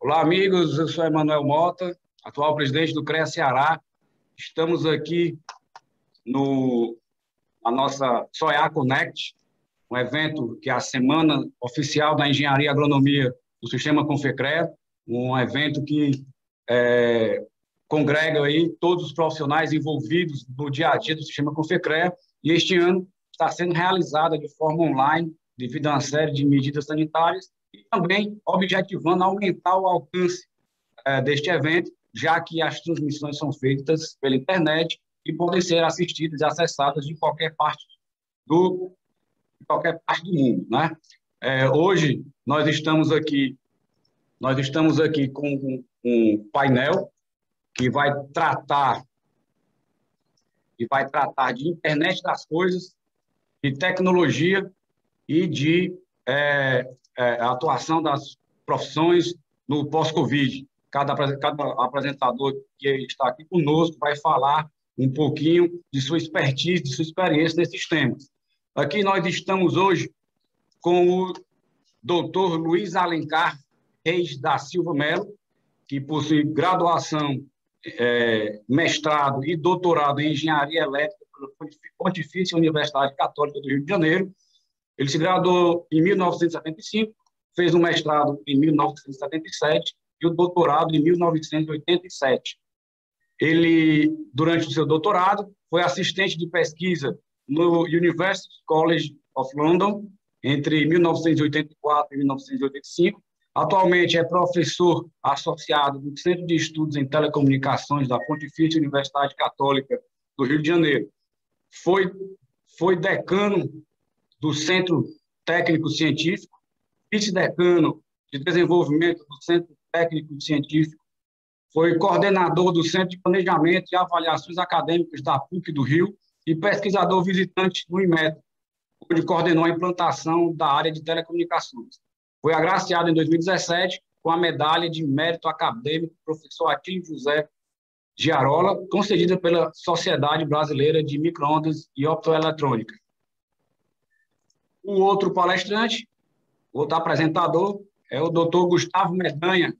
Olá, amigos. Eu sou Emanuel Mota, atual presidente do CREA Ceará. Estamos aqui na nossa SOEA Connect, um evento que é a Semana Oficial da Engenharia e Agronomia do Sistema Confecrea, um evento que congrega aí todos os profissionais envolvidos no dia a dia do Sistema Confecrea, e este ano está sendo realizada de forma online, devido a uma série de medidas sanitárias, e também objetivando aumentar o alcance deste evento, já que as transmissões são feitas pela internet e podem ser assistidas e acessadas de qualquer parte do mundo, né? Hoje nós estamos aqui com um painel que vai tratar de internet das coisas, de tecnologia e de atuação das profissões no pós-Covid. Cada apresentador que está aqui conosco vai falar um pouquinho de sua expertise, de sua experiência nesses temas. Aqui nós estamos hoje com o Dr. Luiz Alencar Reis da Silva Melo, que possui graduação, mestrado e doutorado em Engenharia Elétrica pela Pontifícia Universidade Católica do Rio de Janeiro. Ele se graduou em 1975, fez um mestrado em 1977 e o doutorado em 1987. Ele, durante o seu doutorado, foi assistente de pesquisa no University College of London entre 1984 e 1985. Atualmente é professor associado do Centro de Estudos em Telecomunicações da Pontifícia Universidade Católica do Rio de Janeiro. Foi decano do Centro Técnico Científico, vice-decano de Desenvolvimento do Centro Técnico Científico, foi coordenador do Centro de Planejamento e Avaliações Acadêmicas da PUC do Rio e pesquisador visitante no IMET, onde coordenou a implantação da área de telecomunicações. Foi agraciado em 2017 com a medalha de mérito acadêmico professor Atílio José Giarola, concedida pela Sociedade Brasileira de Microondas e Optoeletrônica. O outro palestrante, o outro apresentador, é o Dr. Gustavo Medanha.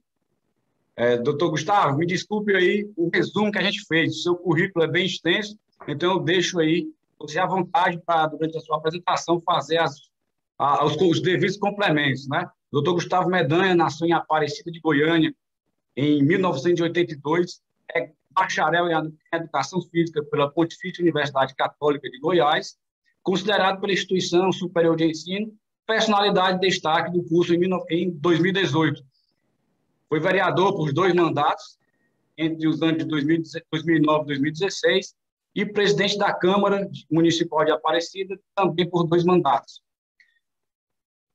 Dr. Gustavo, me desculpe aí o resumo que a gente fez. O seu currículo é bem extenso, então eu deixo aí você à vontade para, durante a sua apresentação, fazer os devidos complementos, né? O Dr. Gustavo Medanha nasceu em Aparecida de Goiânia em 1982, é bacharel em Educação Física pela Pontifícia Universidade Católica de Goiás, considerado pela Instituição Superior de Ensino personalidade de destaque do curso em 2018. Foi vereador por 2 mandatos, entre os anos de 2009 e 2016, e presidente da Câmara Municipal de Aparecida, também por 2 mandatos.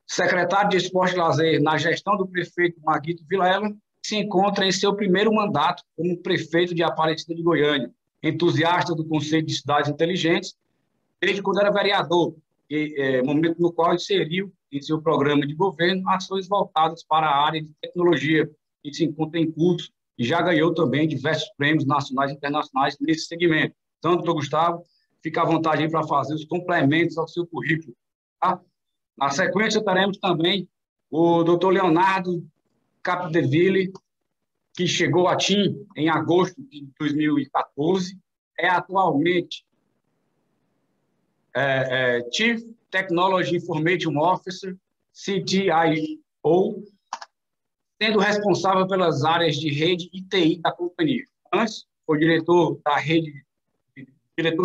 Secretário de Esporte e Lazer na gestão do prefeito Maguito Vilela, se encontra em seu primeiro mandato como prefeito de Aparecida de Goiânia, entusiasta do Conselho de Cidades Inteligentes, desde quando era vereador, momento no qual inseriu em seu programa de governo ações voltadas para a área de tecnologia, que se encontra em curso e já ganhou também diversos prêmios nacionais e internacionais nesse segmento. Então, doutor Gustavo, fica à vontade aí para fazer os complementos ao seu currículo. Tá? Na sequência, teremos também o doutor Leonardo Capdeville, que chegou a TIM em agosto de 2014, é atualmente Chief Technology Information Officer, CTIO, sendo responsável pelas áreas de rede e TI da companhia. Antes, foi diretor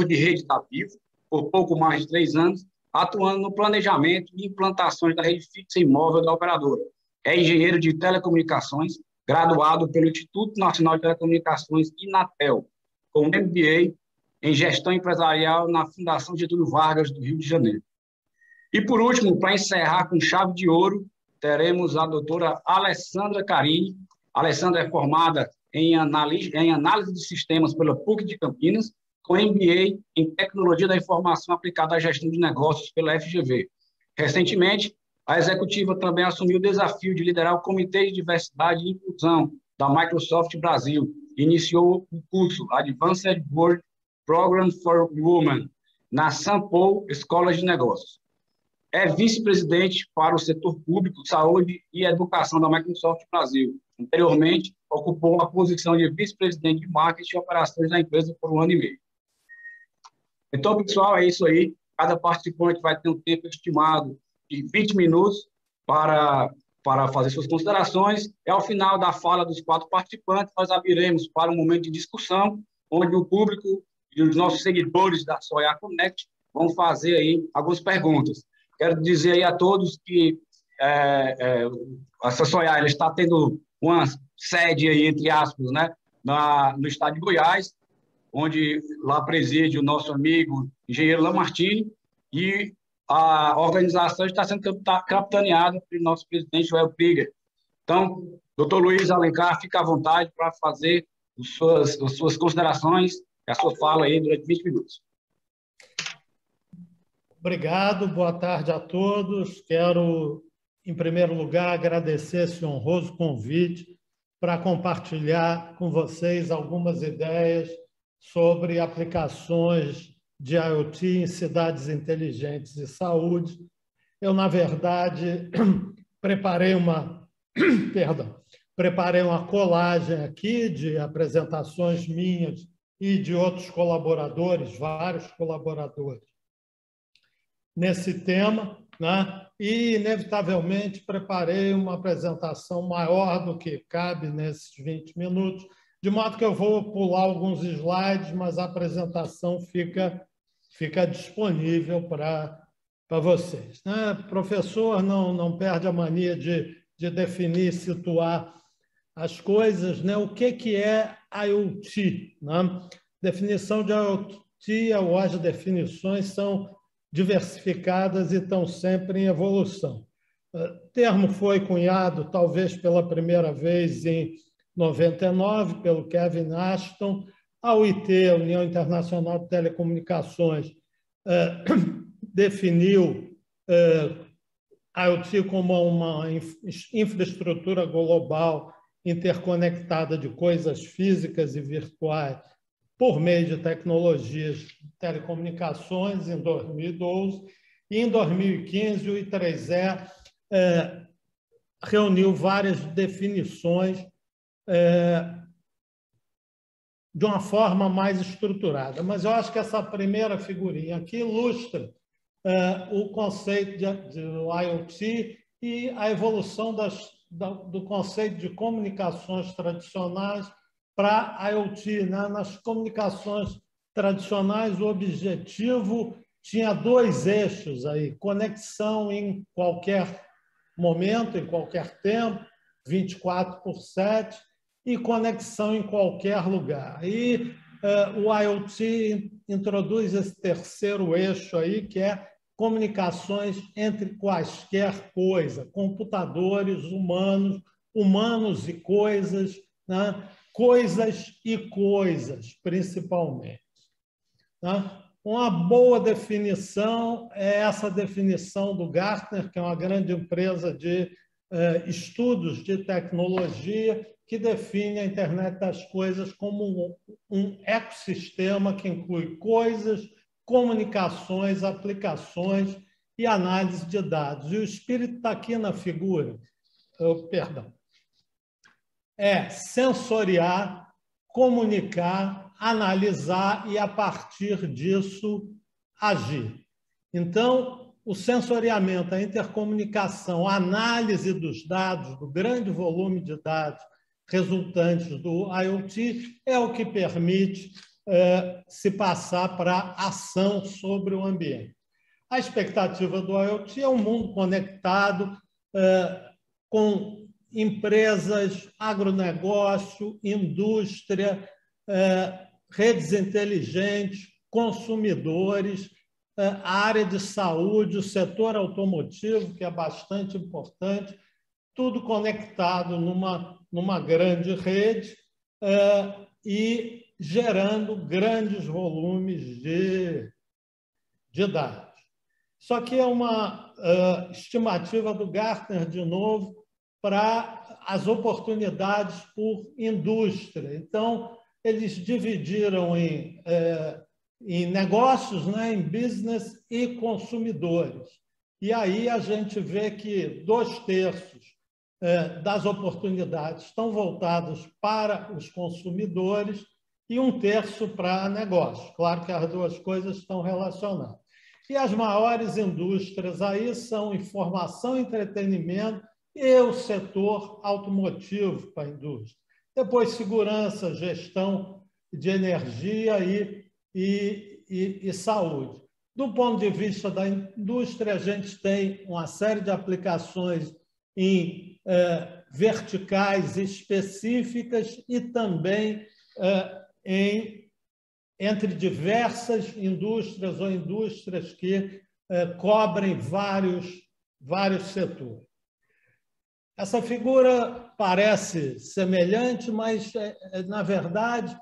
de rede da Vivo, por pouco mais de 3 anos, atuando no planejamento e implantações da rede fixa e móvel da operadora. É engenheiro de telecomunicações, graduado pelo Instituto Nacional de Telecomunicações, INATEL, com MBA em Gestão Empresarial na Fundação Getúlio Vargas, do Rio de Janeiro. E, por último, para encerrar com chave de ouro, teremos a doutora Alessandra Carini. A Alessandra é formada em análise de sistemas pela PUC de Campinas, com MBA em Tecnologia da Informação aplicada à Gestão de Negócios pela FGV. Recentemente, a executiva também assumiu o desafio de liderar o Comitê de Diversidade e Inclusão da Microsoft Brasil. Iniciou o curso Advanced Board Program for Women na St. Paul Escola de Negócios. é vice-presidente para o setor público, saúde e educação da Microsoft Brasil. Anteriormente, ocupou a posição de vice-presidente de marketing e operações da empresa por 1 ano e meio. Então, pessoal, é isso aí. Cada participante vai ter um tempo estimado de 20 minutos para fazer suas considerações. E, ao final da fala dos 4 participantes, nós abriremos para um momento de discussão, onde o público e os nossos seguidores da Soya Connect vão fazer aí algumas perguntas. Quero dizer aí a todos que a Soya ela está tendo uma sede aí, entre aspas, né, no estado de Goiás, onde lá preside o nosso amigo engenheiro Lamartine, e a organização está sendo capitaneada pelo nosso presidente Joel Krieger. Então, doutor Luiz Alencar, fica à vontade para fazer as suas considerações e a sua fala aí durante 20 minutos. Obrigado, boa tarde a todos. Quero, em primeiro lugar, agradecer esse honroso convite para compartilhar com vocês algumas ideias sobre aplicações de IoT em cidades inteligentes e saúde. Eu, na verdade, preparei uma colagem aqui de apresentações minhas e de outros colaboradores, vários colaboradores, nesse tema, né? E, inevitavelmente, preparei uma apresentação maior do que cabe nesses 20 minutos, de modo que eu vou pular alguns slides, mas a apresentação fica disponível para vocês, né? Professor não perde a mania de definir e situar as coisas, né? O que é IoT, né? Definição de IoT, ou as definições são diversificadas e estão sempre em evolução. O termo foi cunhado, talvez pela primeira vez, em 99, pelo Kevin Ashton. A UIT, a União Internacional de Telecomunicações, definiu IoT como uma infraestrutura global interconectada de coisas físicas e virtuais por meio de tecnologias de telecomunicações, em 2012, e em 2015 o I3E reuniu várias definições de uma forma mais estruturada. Mas eu acho que essa primeira figurinha aqui ilustra o conceito de IoT e a evolução do conceito de comunicações tradicionais para IoT, né? Nas comunicações tradicionais, o objetivo tinha 2 eixos aí: conexão em qualquer momento, em qualquer tempo, 24/7, e conexão em qualquer lugar. E o IoT introduz esse terceiro eixo aí, que é comunicações entre quaisquer coisas, computadores, humanos e coisas, né? Coisas e coisas, principalmente, né? Uma boa definição é essa definição do Gartner, que é uma grande empresa de estudos de tecnologia, que define a internet das coisas como um ecossistema que inclui coisas, comunicações, aplicações e análise de dados. E o espírito está aqui na figura, perdão, é sensoriar, comunicar, analisar e, a partir disso, agir. Então, o sensoriamento, a intercomunicação, a análise dos dados, do grande volume de dados resultantes do IoT, é o que permite se passar para a ação sobre o ambiente. A expectativa do IoT é um mundo conectado com empresas, agronegócio, indústria, redes inteligentes, consumidores, a área de saúde, o setor automotivo, que é bastante importante, tudo conectado numa grande rede e gerando grandes volumes de dados. Isso aqui é uma estimativa do Gartner, de novo, para as oportunidades por indústria. Então, eles dividiram em negócios, né, em business e consumidores. E aí a gente vê que 2/3 das oportunidades estão voltados para os consumidores e 1/3 para negócios. Claro que as duas coisas estão relacionadas. E as maiores indústrias aí são informação, entretenimento e o setor automotivo para a indústria. Depois, segurança, gestão de energia e saúde. Do ponto de vista da indústria, a gente tem uma série de aplicações em verticais específicas e também entre diversas indústrias ou indústrias que cobrem vários setores. Essa figura parece semelhante, mas, na verdade,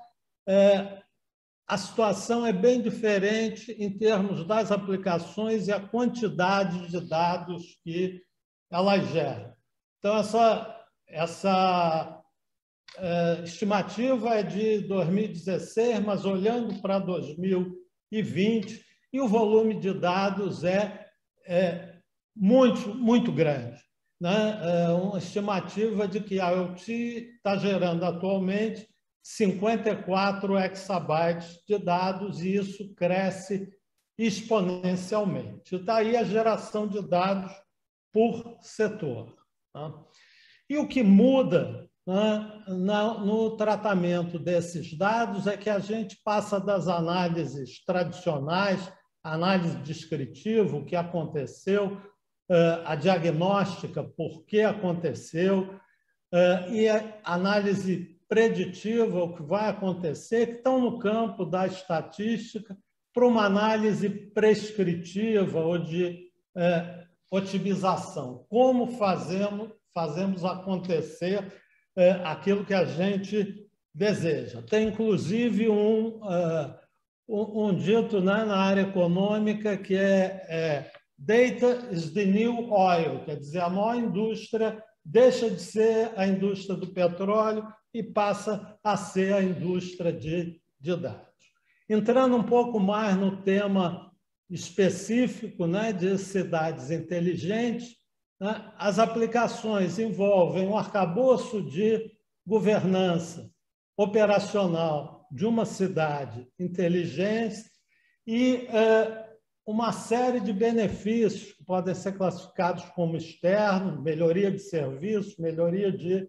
a situação é bem diferente em termos das aplicações e a quantidade de dados que elas geram. Então, essa estimativa é de 2016, mas olhando para 2020, e o volume de dados é muito grande. Né? Uma estimativa de que a IoT está gerando atualmente 54 exabytes de dados, e isso cresce exponencialmente. Está aí a geração de dados por setor. Tá? E o que muda, né, no tratamento desses dados é que a gente passa das análises tradicionais, análise descritiva, o que aconteceu, a diagnóstica, por que aconteceu, e a análise preditiva, o que vai acontecer, que estão no campo da estatística, para uma análise prescritiva ou de otimização. Como fazemos acontecer aquilo que a gente deseja. Tem, inclusive, um dito, né, na área econômica que é data is the new oil, quer dizer, a maior indústria deixa de ser a indústria do petróleo e passa a ser a indústria de dados. Entrando um pouco mais no tema específico, né, de cidades inteligentes, né, as aplicações envolvem um arcabouço de governança operacional de uma cidade inteligente e uma série de benefícios que podem ser classificados como externos, melhoria de serviços, melhoria de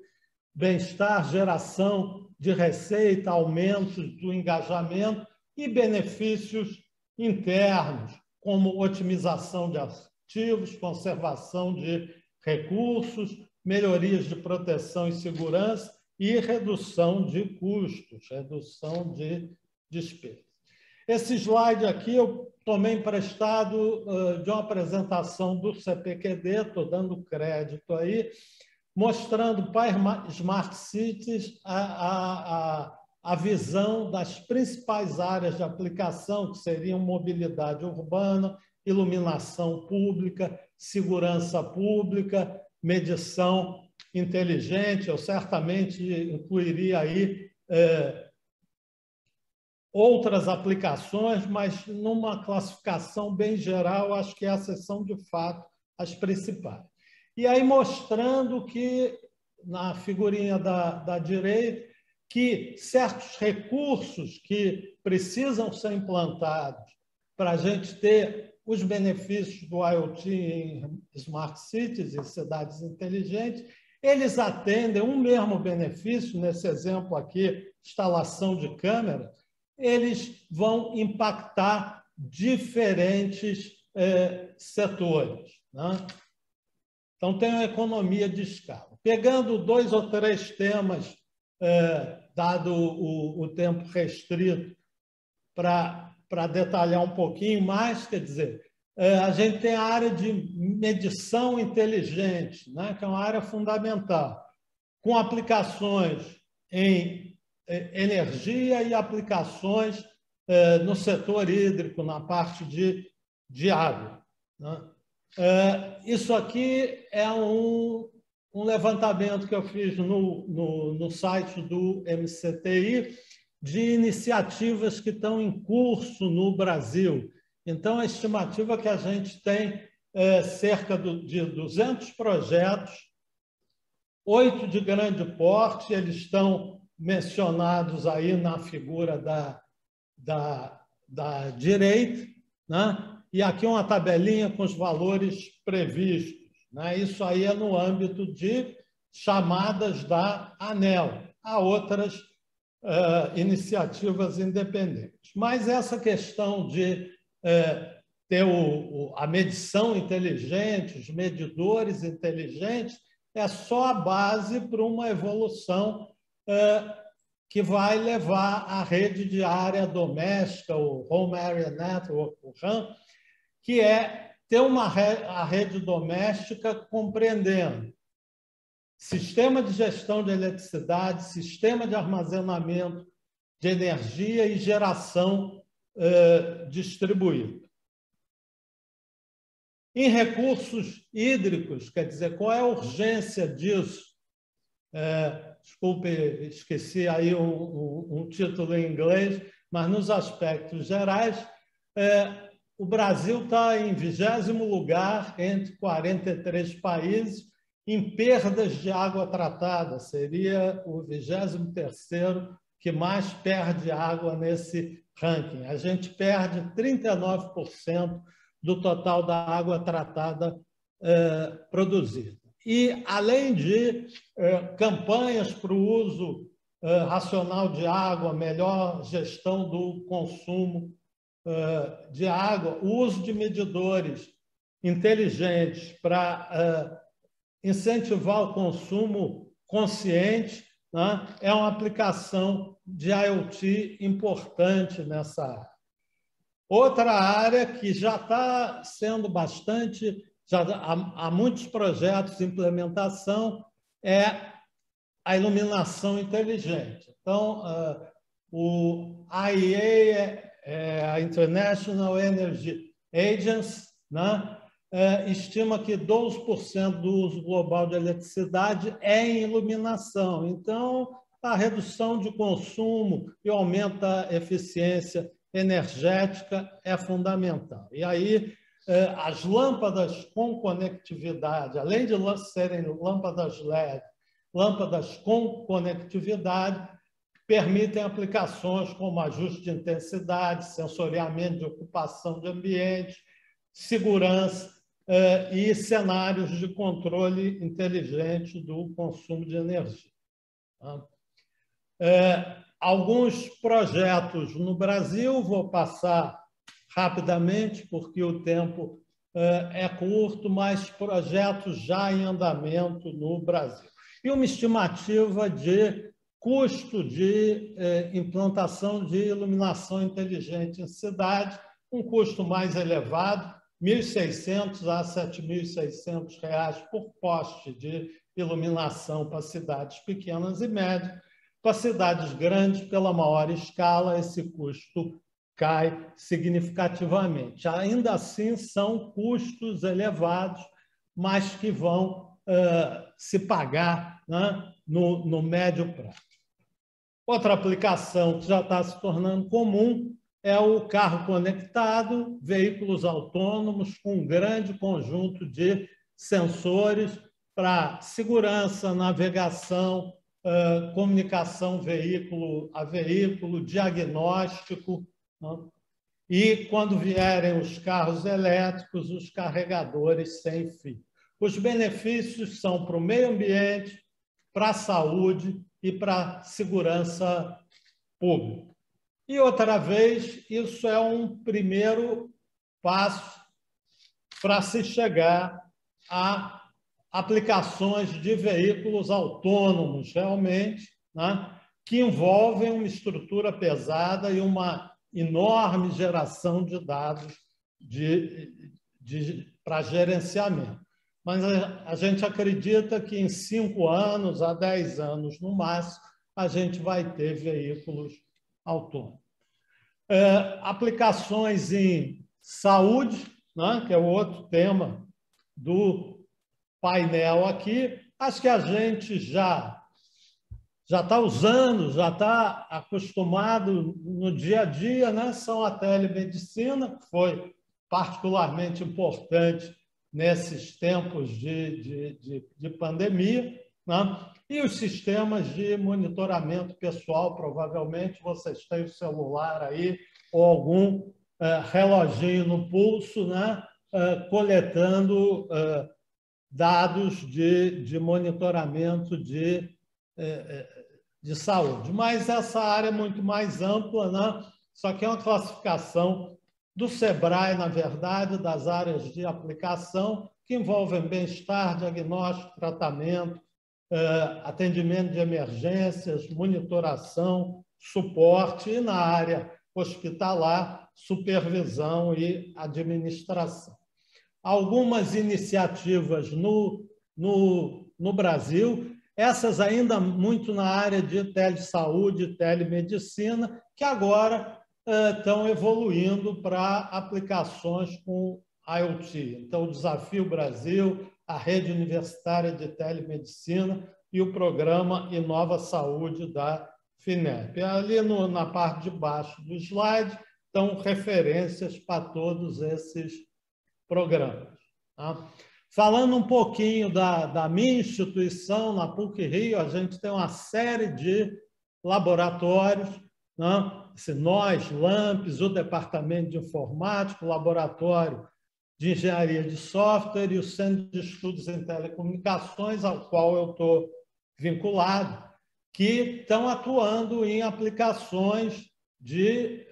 bem-estar, geração de receita, aumento do engajamento e benefícios internos, como otimização de ativos, conservação de recursos, melhorias de proteção e segurança e redução de custos, redução de despesas. Esse slide aqui eu tomei emprestado de uma apresentação do CPQD, estou dando crédito aí, mostrando para Smart Cities a visão das principais áreas de aplicação, que seriam mobilidade urbana, iluminação pública, segurança pública, medição inteligente. Eu certamente incluiria aí outras aplicações, mas numa classificação bem geral, acho que essas são, de fato, as principais. E aí mostrando que, na figurinha da direita, que certos recursos que precisam ser implantados para a gente ter os benefícios do IoT em Smart Cities, em cidades inteligentes, eles atendem um mesmo benefício, nesse exemplo aqui, instalação de câmeras, eles vão impactar diferentes setores. Né? Então, tem uma economia de escala. Pegando 2 ou 3 temas, dado o tempo restrito, para detalhar um pouquinho mais, quer dizer, a gente tem a área de medição inteligente, né, que é uma área fundamental, com aplicações em energia e aplicações no setor hídrico, na parte de água. Né? Isso aqui é um levantamento que eu fiz no site do MCTI de iniciativas que estão em curso no Brasil. Então, a estimativa que a gente tem cerca de 200 projetos, 8 de grande porte, eles estão mencionados aí na figura da direita, né? E aqui uma tabelinha com os valores previstos, né? Isso aí é no âmbito de chamadas da ANEEL. Há outras iniciativas independentes. Mas essa questão de ter a medição inteligente, os medidores inteligentes, é só a base para uma evolução que vai levar a rede de área doméstica, o Home Area Network, o RAM, que é ter a rede doméstica compreendendo sistema de gestão de eletricidade, sistema de armazenamento de energia e geração distribuída. Em recursos hídricos, quer dizer, qual é a urgência disso? Desculpe, esqueci aí um título em inglês, mas nos aspectos gerais, o Brasil está em 20º lugar entre 43 países em perdas de água tratada. Seria o 23º que mais perde água nesse ranking. A gente perde 39% do total da água tratada produzida. E, além de campanhas para o uso racional de água, melhor gestão do consumo de água, o uso de medidores inteligentes para incentivar o consumo consciente, né? É uma aplicação de IoT importante nessa área. Outra área que já está sendo bastante, já há muitos projetos de implementação, é a iluminação inteligente. Então, o IEA, a International Energy Agency, né, estima que 12% do uso global de eletricidade é em iluminação. Então, a redução de consumo e aumento da eficiência energética é fundamental. E aí, as lâmpadas com conectividade, além de serem lâmpadas LED, lâmpadas com conectividade, permitem aplicações como ajuste de intensidade, sensoriamento de ocupação de ambiente, segurança e cenários de controle inteligente do consumo de energia. Alguns projetos no Brasil, vou passar rapidamente, porque o tempo é curto, mas projetos já em andamento no Brasil. E uma estimativa de custo de implantação de iluminação inteligente em cidade, um custo mais elevado, R$ 1.600 a R$ 7.600 por poste de iluminação para cidades pequenas e médias. Para cidades grandes, pela maior escala, esse custo cai significativamente. Ainda assim, são custos elevados, mas que vão se pagar, né, no médio prazo. Outra aplicação que já está se tornando comum é o carro conectado, veículos autônomos com um grande conjunto de sensores para segurança, navegação, comunicação veículo a veículo, diagnóstico, né? E, quando vierem os carros elétricos, os carregadores sem fio. Os benefícios são para o meio ambiente, para a saúde e para a segurança pública. E, outra vez, isso é um primeiro passo para se chegar a aplicações de veículos autônomos, realmente, né, que envolvem uma estrutura pesada e uma enorme geração de dados para gerenciamento. Mas a gente acredita que em 5 anos a 10 anos, no máximo, a gente vai ter veículos autônomos. Aplicações em saúde, né, que é o outro tema do painel aqui, acho que a gente já está usando, já está acostumado no dia a dia, né? São a telemedicina, que foi particularmente importante nesses tempos de pandemia, né? E os sistemas de monitoramento pessoal, provavelmente vocês têm o celular aí ou algum reloginho no pulso, né? Coletando dados de monitoramento de saúde. Mas essa área é muito mais ampla, né? Só que é uma classificação do SEBRAE, na verdade, das áreas de aplicação, que envolvem bem-estar, diagnóstico, tratamento, atendimento de emergências, monitoração, suporte, e na área hospitalar, supervisão e administração. Algumas iniciativas no Brasil, essas ainda muito na área de telesaúde e telemedicina, que agora estão evoluindo para aplicações com IoT. Então, o Desafio Brasil, a Rede Universitária de Telemedicina e o programa Inova Saúde da FINEP. Ali na parte de baixo do slide estão referências para todos esses programas. Tá? Falando um pouquinho da minha instituição, na PUC-Rio, a gente tem uma série de laboratórios, né? Nós, LAMPS, o Departamento de Informática, o Laboratório de Engenharia de Software e o Centro de Estudos em Telecomunicações, ao qual eu estou vinculado, que estão atuando em aplicações de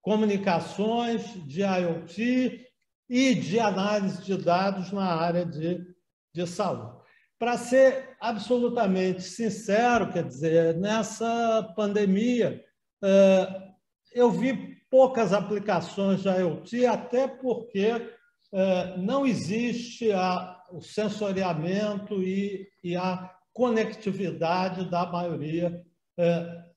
comunicações, de IoT e de análise de dados na área de saúde. Para ser absolutamente sincero, quer dizer, nessa pandemia, eu vi poucas aplicações de IoT, até porque não existe o sensoriamento e a conectividade da maioria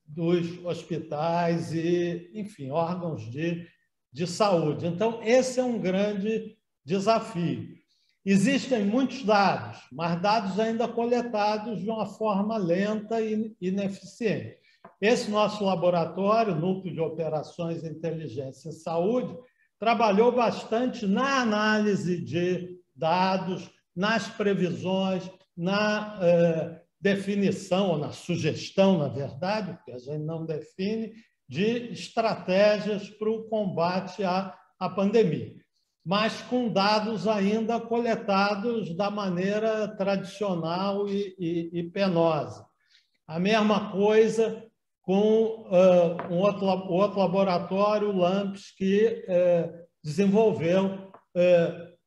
dos hospitais e, enfim, órgãos de saúde. Então, esse é um grande desafio. Existem muitos dados, mas dados ainda coletados de uma forma lenta e ineficiente. Esse nosso laboratório, Núcleo de Operações e Inteligência em Saúde, trabalhou bastante na análise de dados, nas previsões, na definição, ou na sugestão, na verdade, porque a gente não define, de estratégias para o combate à pandemia, mas com dados ainda coletados da maneira tradicional e penosa. A mesma coisa com outro laboratório, o LAMPS, que desenvolveu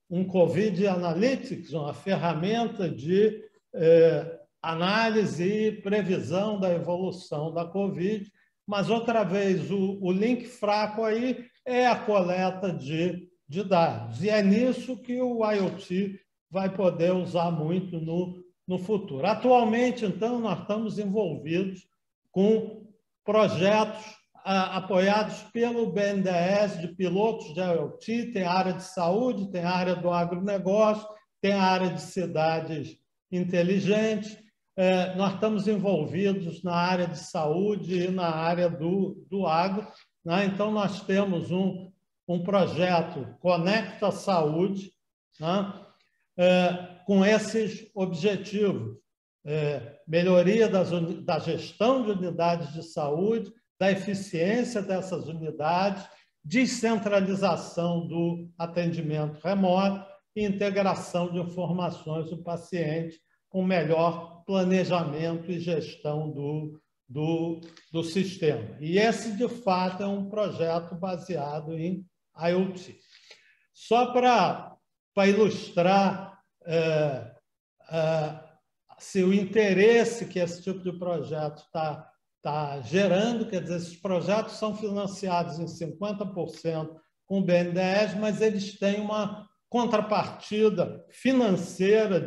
um COVID Analytics, uma ferramenta de análise e previsão da evolução da COVID, mas, outra vez, o link fraco aí é a coleta de dados. E é nisso que o IoT vai poder usar muito no futuro. Atualmente, então, nós estamos envolvidos com projetos apoiados pelo BNDES de pilotos de IoT, tem a área de saúde, tem a área do agronegócio, tem a área de cidades inteligentes. Nós estamos envolvidos na área de saúde e na área do agro, né? Então, nós temos um projeto Conecta Saúde, né? Com esses objetivos. Melhoria da gestão de unidades de saúde, da eficiência dessas unidades, descentralização do atendimento remoto e integração de informações do paciente com melhor planejamento e gestão do sistema. E esse, de fato, é um projeto baseado em IoT. Só para ilustrar o interesse que esse tipo de projeto está gerando, quer dizer, esses projetos são financiados em 50% com o BNDES, mas eles têm uma contrapartida financeira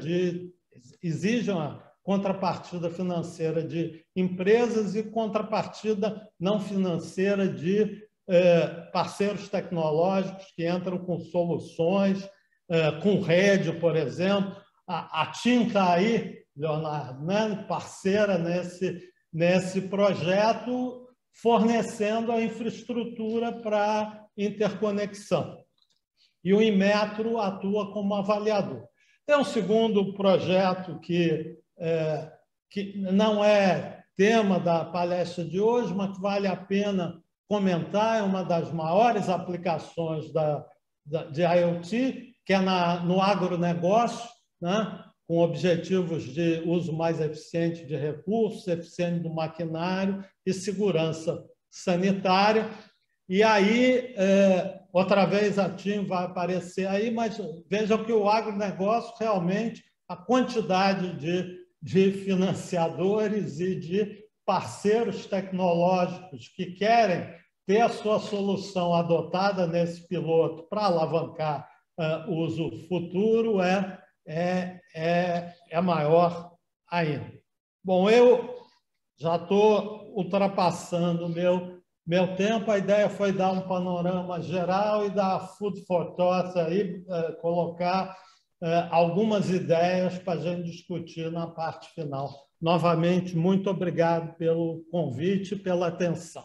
exigem uma contrapartida financeira de empresas e contrapartida não financeira de parceiros tecnológicos que entram com soluções, com rede, por exemplo. A TIM está aí, Leonardo, né? Parceira nesse projeto, fornecendo a infraestrutura para interconexão. e o Inmetro atua como avaliador. Tem um segundo projeto que não é tema da palestra de hoje, mas que vale a pena comentar, é uma das maiores aplicações de IoT, que é no agronegócio, né? Com objetivos de uso mais eficiente de recursos, eficiente do maquinário e segurança sanitária. E aí, outra vez a TIM vai aparecer aí, mas vejam que o agronegócio realmente, a quantidade de financiadores e de parceiros tecnológicos que querem ter a sua solução adotada nesse piloto para alavancar o uso futuro é maior ainda. Bom, eu já estou ultrapassando o meu tempo. A ideia foi dar um panorama geral e dar food for thought aí, colocar algumas ideias para a gente discutir na parte final. Novamente, muito obrigado pelo convite e pela atenção.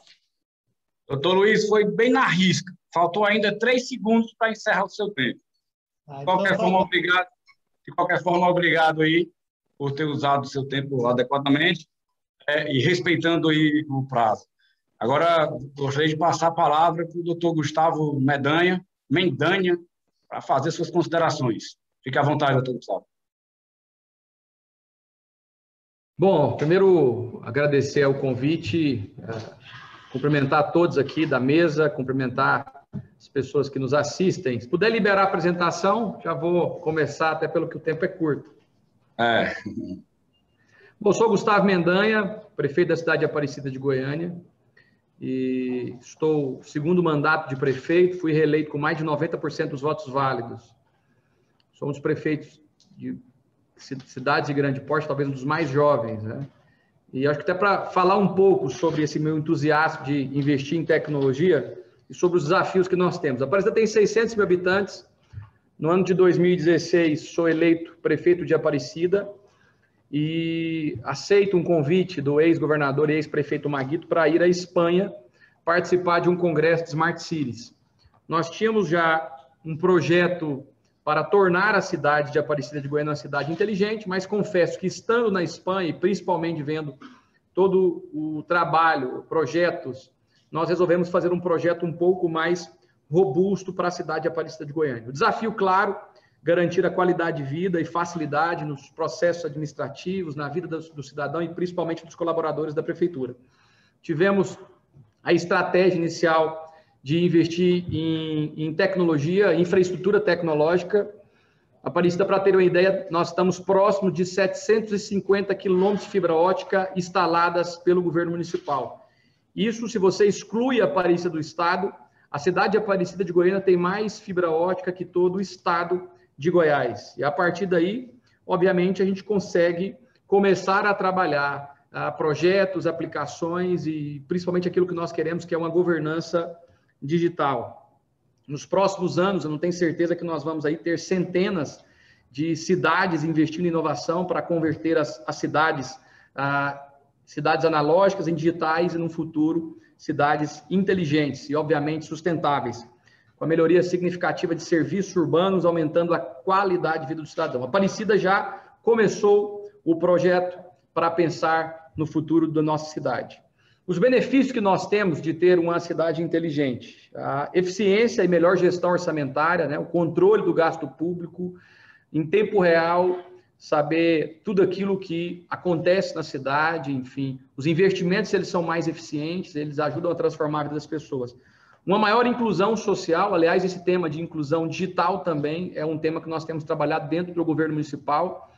Doutor Luiz, foi bem na risca. Faltou ainda 3 segundos para encerrar o seu tempo. De qualquer forma, obrigado aí por ter usado o seu tempo adequadamente e respeitando aí o prazo. Agora, gostaria de passar a palavra para o doutor Gustavo Mendanha, para fazer suas considerações. Fique à vontade, doutor Gustavo. Bom, primeiro agradecer o convite, cumprimentar todos aqui da mesa, cumprimentar as pessoas que nos assistem. Se puder liberar a apresentação, já vou começar, até pelo que o tempo é curto. Bom, sou Gustavo Mendanha, prefeito da cidade de Aparecida de Goiânia, e estou no segundo mandato de prefeito, fui reeleito com mais de 90% dos votos válidos. Sou um dos prefeitos de cidades de grande porte, talvez um dos mais jovens, né? E acho que até para falar um pouco sobre esse meu entusiasmo de investir em tecnologia e sobre os desafios que nós temos. A Aparecida tem 600 mil habitantes. No ano de 2016, sou eleito prefeito de Aparecida e aceito um convite do ex-governador e ex-prefeito Maguito para ir à Espanha participar de um congresso de Smart Cities. Nós tínhamos já um projeto para tornar a cidade de Aparecida de Goiânia uma cidade inteligente, mas confesso que estando na Espanha e principalmente vendo todo o trabalho, projetos, nós resolvemos fazer um projeto um pouco mais robusto para a cidade de Aparecida de Goiânia. O desafio, claro, garantir a qualidade de vida e facilidade nos processos administrativos, na vida do cidadão e principalmente dos colaboradores da prefeitura. Tivemos a estratégia inicial de investir em tecnologia, infraestrutura tecnológica. Aparecida, para ter uma ideia, nós estamos próximos de 750 quilômetros de fibra ótica instaladas pelo governo municipal. Isso, se você exclui a Aparecida do estado, a cidade de Aparecida de Goiânia tem mais fibra ótica que todo o estado de Goiás. E a partir daí, obviamente, a gente consegue começar a trabalhar projetos, aplicações e principalmente aquilo que nós queremos, que é uma governança digital. Nos próximos anos, eu não tenho certeza que nós vamos aí ter centenas de cidades investindo em inovação para converter as cidades analógicas em digitais e, no futuro, cidades inteligentes e, obviamente, sustentáveis, com a melhoria significativa de serviços urbanos, aumentando a qualidade de vida do cidadão. A Aparecida já começou o projeto para pensar no futuro da nossa cidade. Os benefícios que nós temos de ter uma cidade inteligente, a eficiência e melhor gestão orçamentária, né, o controle do gasto público, em tempo real, saber tudo aquilo que acontece na cidade, enfim, os investimentos, eles são mais eficientes, eles ajudam a transformar a vida das pessoas. Uma maior inclusão social, aliás, esse tema de inclusão digital também é um tema que nós temos trabalhado dentro do governo municipal.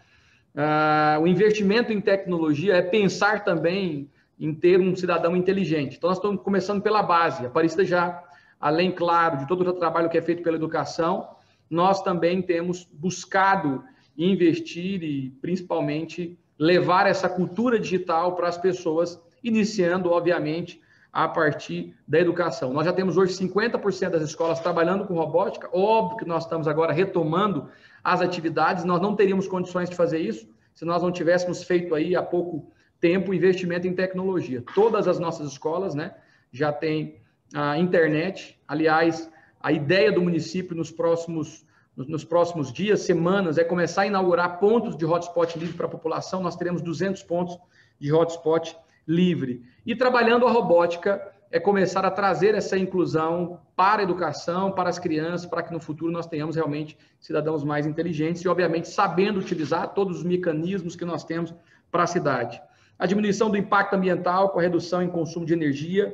O investimento em tecnologia é pensar também em ter um cidadão inteligente. Então, nós estamos começando pela base. A Aparecida já, além, claro, de todo o trabalho que é feito pela educação, nós também temos buscado investir e, principalmente, levar essa cultura digital para as pessoas, iniciando, obviamente, a partir da educação. Nós já temos hoje 50% das escolas trabalhando com robótica. Óbvio que nós estamos agora retomando as atividades. Nós não teríamos condições de fazer isso se nós não tivéssemos feito aí há pouco tempo investimento em tecnologia. Todas as nossas escolas, né, já têm a internet. Aliás, A ideia do município nos próximos dias, semanas, é começar a inaugurar pontos de hotspot livre para a população. Nós teremos 200 pontos de hotspot livre. E trabalhando a robótica, é começar a trazer essa inclusão para a educação, para as crianças, para que no futuro nós tenhamos realmente cidadãos mais inteligentes e, obviamente, sabendo utilizar todos os mecanismos que nós temos para a cidade. A diminuição do impacto ambiental com a redução em consumo de energia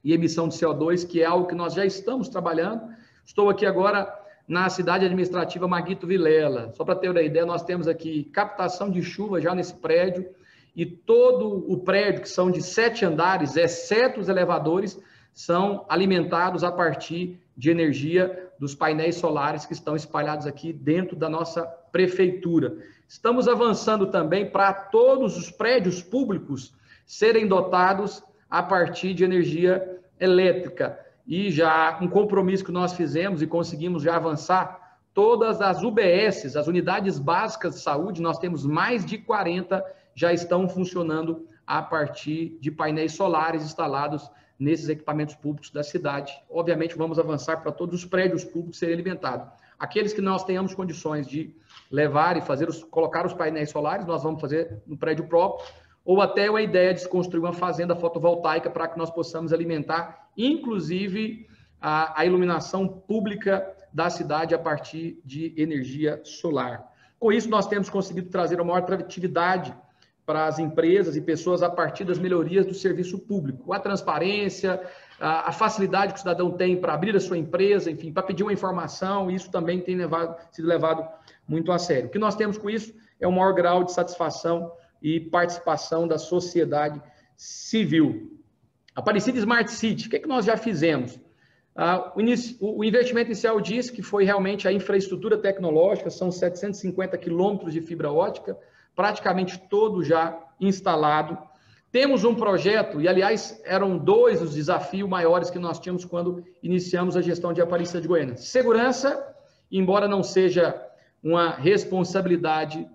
e emissão de CO2, que é algo que nós já estamos trabalhando. Estou aqui agora na cidade administrativa Maguito Vilela. Só para ter uma ideia, nós temos aqui captação de chuva já nesse prédio, e todo o prédio, que são de 7 andares, exceto os elevadores, são alimentados a partir de energia dos painéis solares que estão espalhados aqui dentro da nossa prefeitura. Estamos avançando também para todos os prédios públicos serem dotados a partir de energia elétrica. E já um compromisso que nós fizemos e conseguimos já avançar, todas as UBSs, as unidades básicas de saúde, nós temos mais de 40, já estão funcionando a partir de painéis solares instalados nesses equipamentos públicos da cidade. Obviamente, vamos avançar para todos os prédios públicos serem alimentados. Aqueles que nós tenhamos condições de levar e colocar os painéis solares, nós vamos fazer no prédio próprio, ou até a ideia de se construir uma fazenda fotovoltaica para que nós possamos alimentar, inclusive, a iluminação pública da cidade a partir de energia solar. Com isso, nós temos conseguido trazer uma maior atratividade para as empresas e pessoas a partir das melhorias do serviço público. A transparência, a facilidade que o cidadão tem para abrir a sua empresa, enfim, para pedir uma informação, isso também tem sido levado muito a sério. O que nós temos com isso é um maior grau de satisfação e participação da sociedade civil. Aparecida Smart City, o que é que nós já fizemos? O investimento inicial disse que foi realmente a infraestrutura tecnológica, são 750 quilômetros de fibra ótica, praticamente todo já instalado. Temos um projeto, e aliás, eram 2 os desafios maiores que nós tínhamos quando iniciamos a gestão de Aparecida de Goiânia. Segurança, embora não seja uma responsabilidade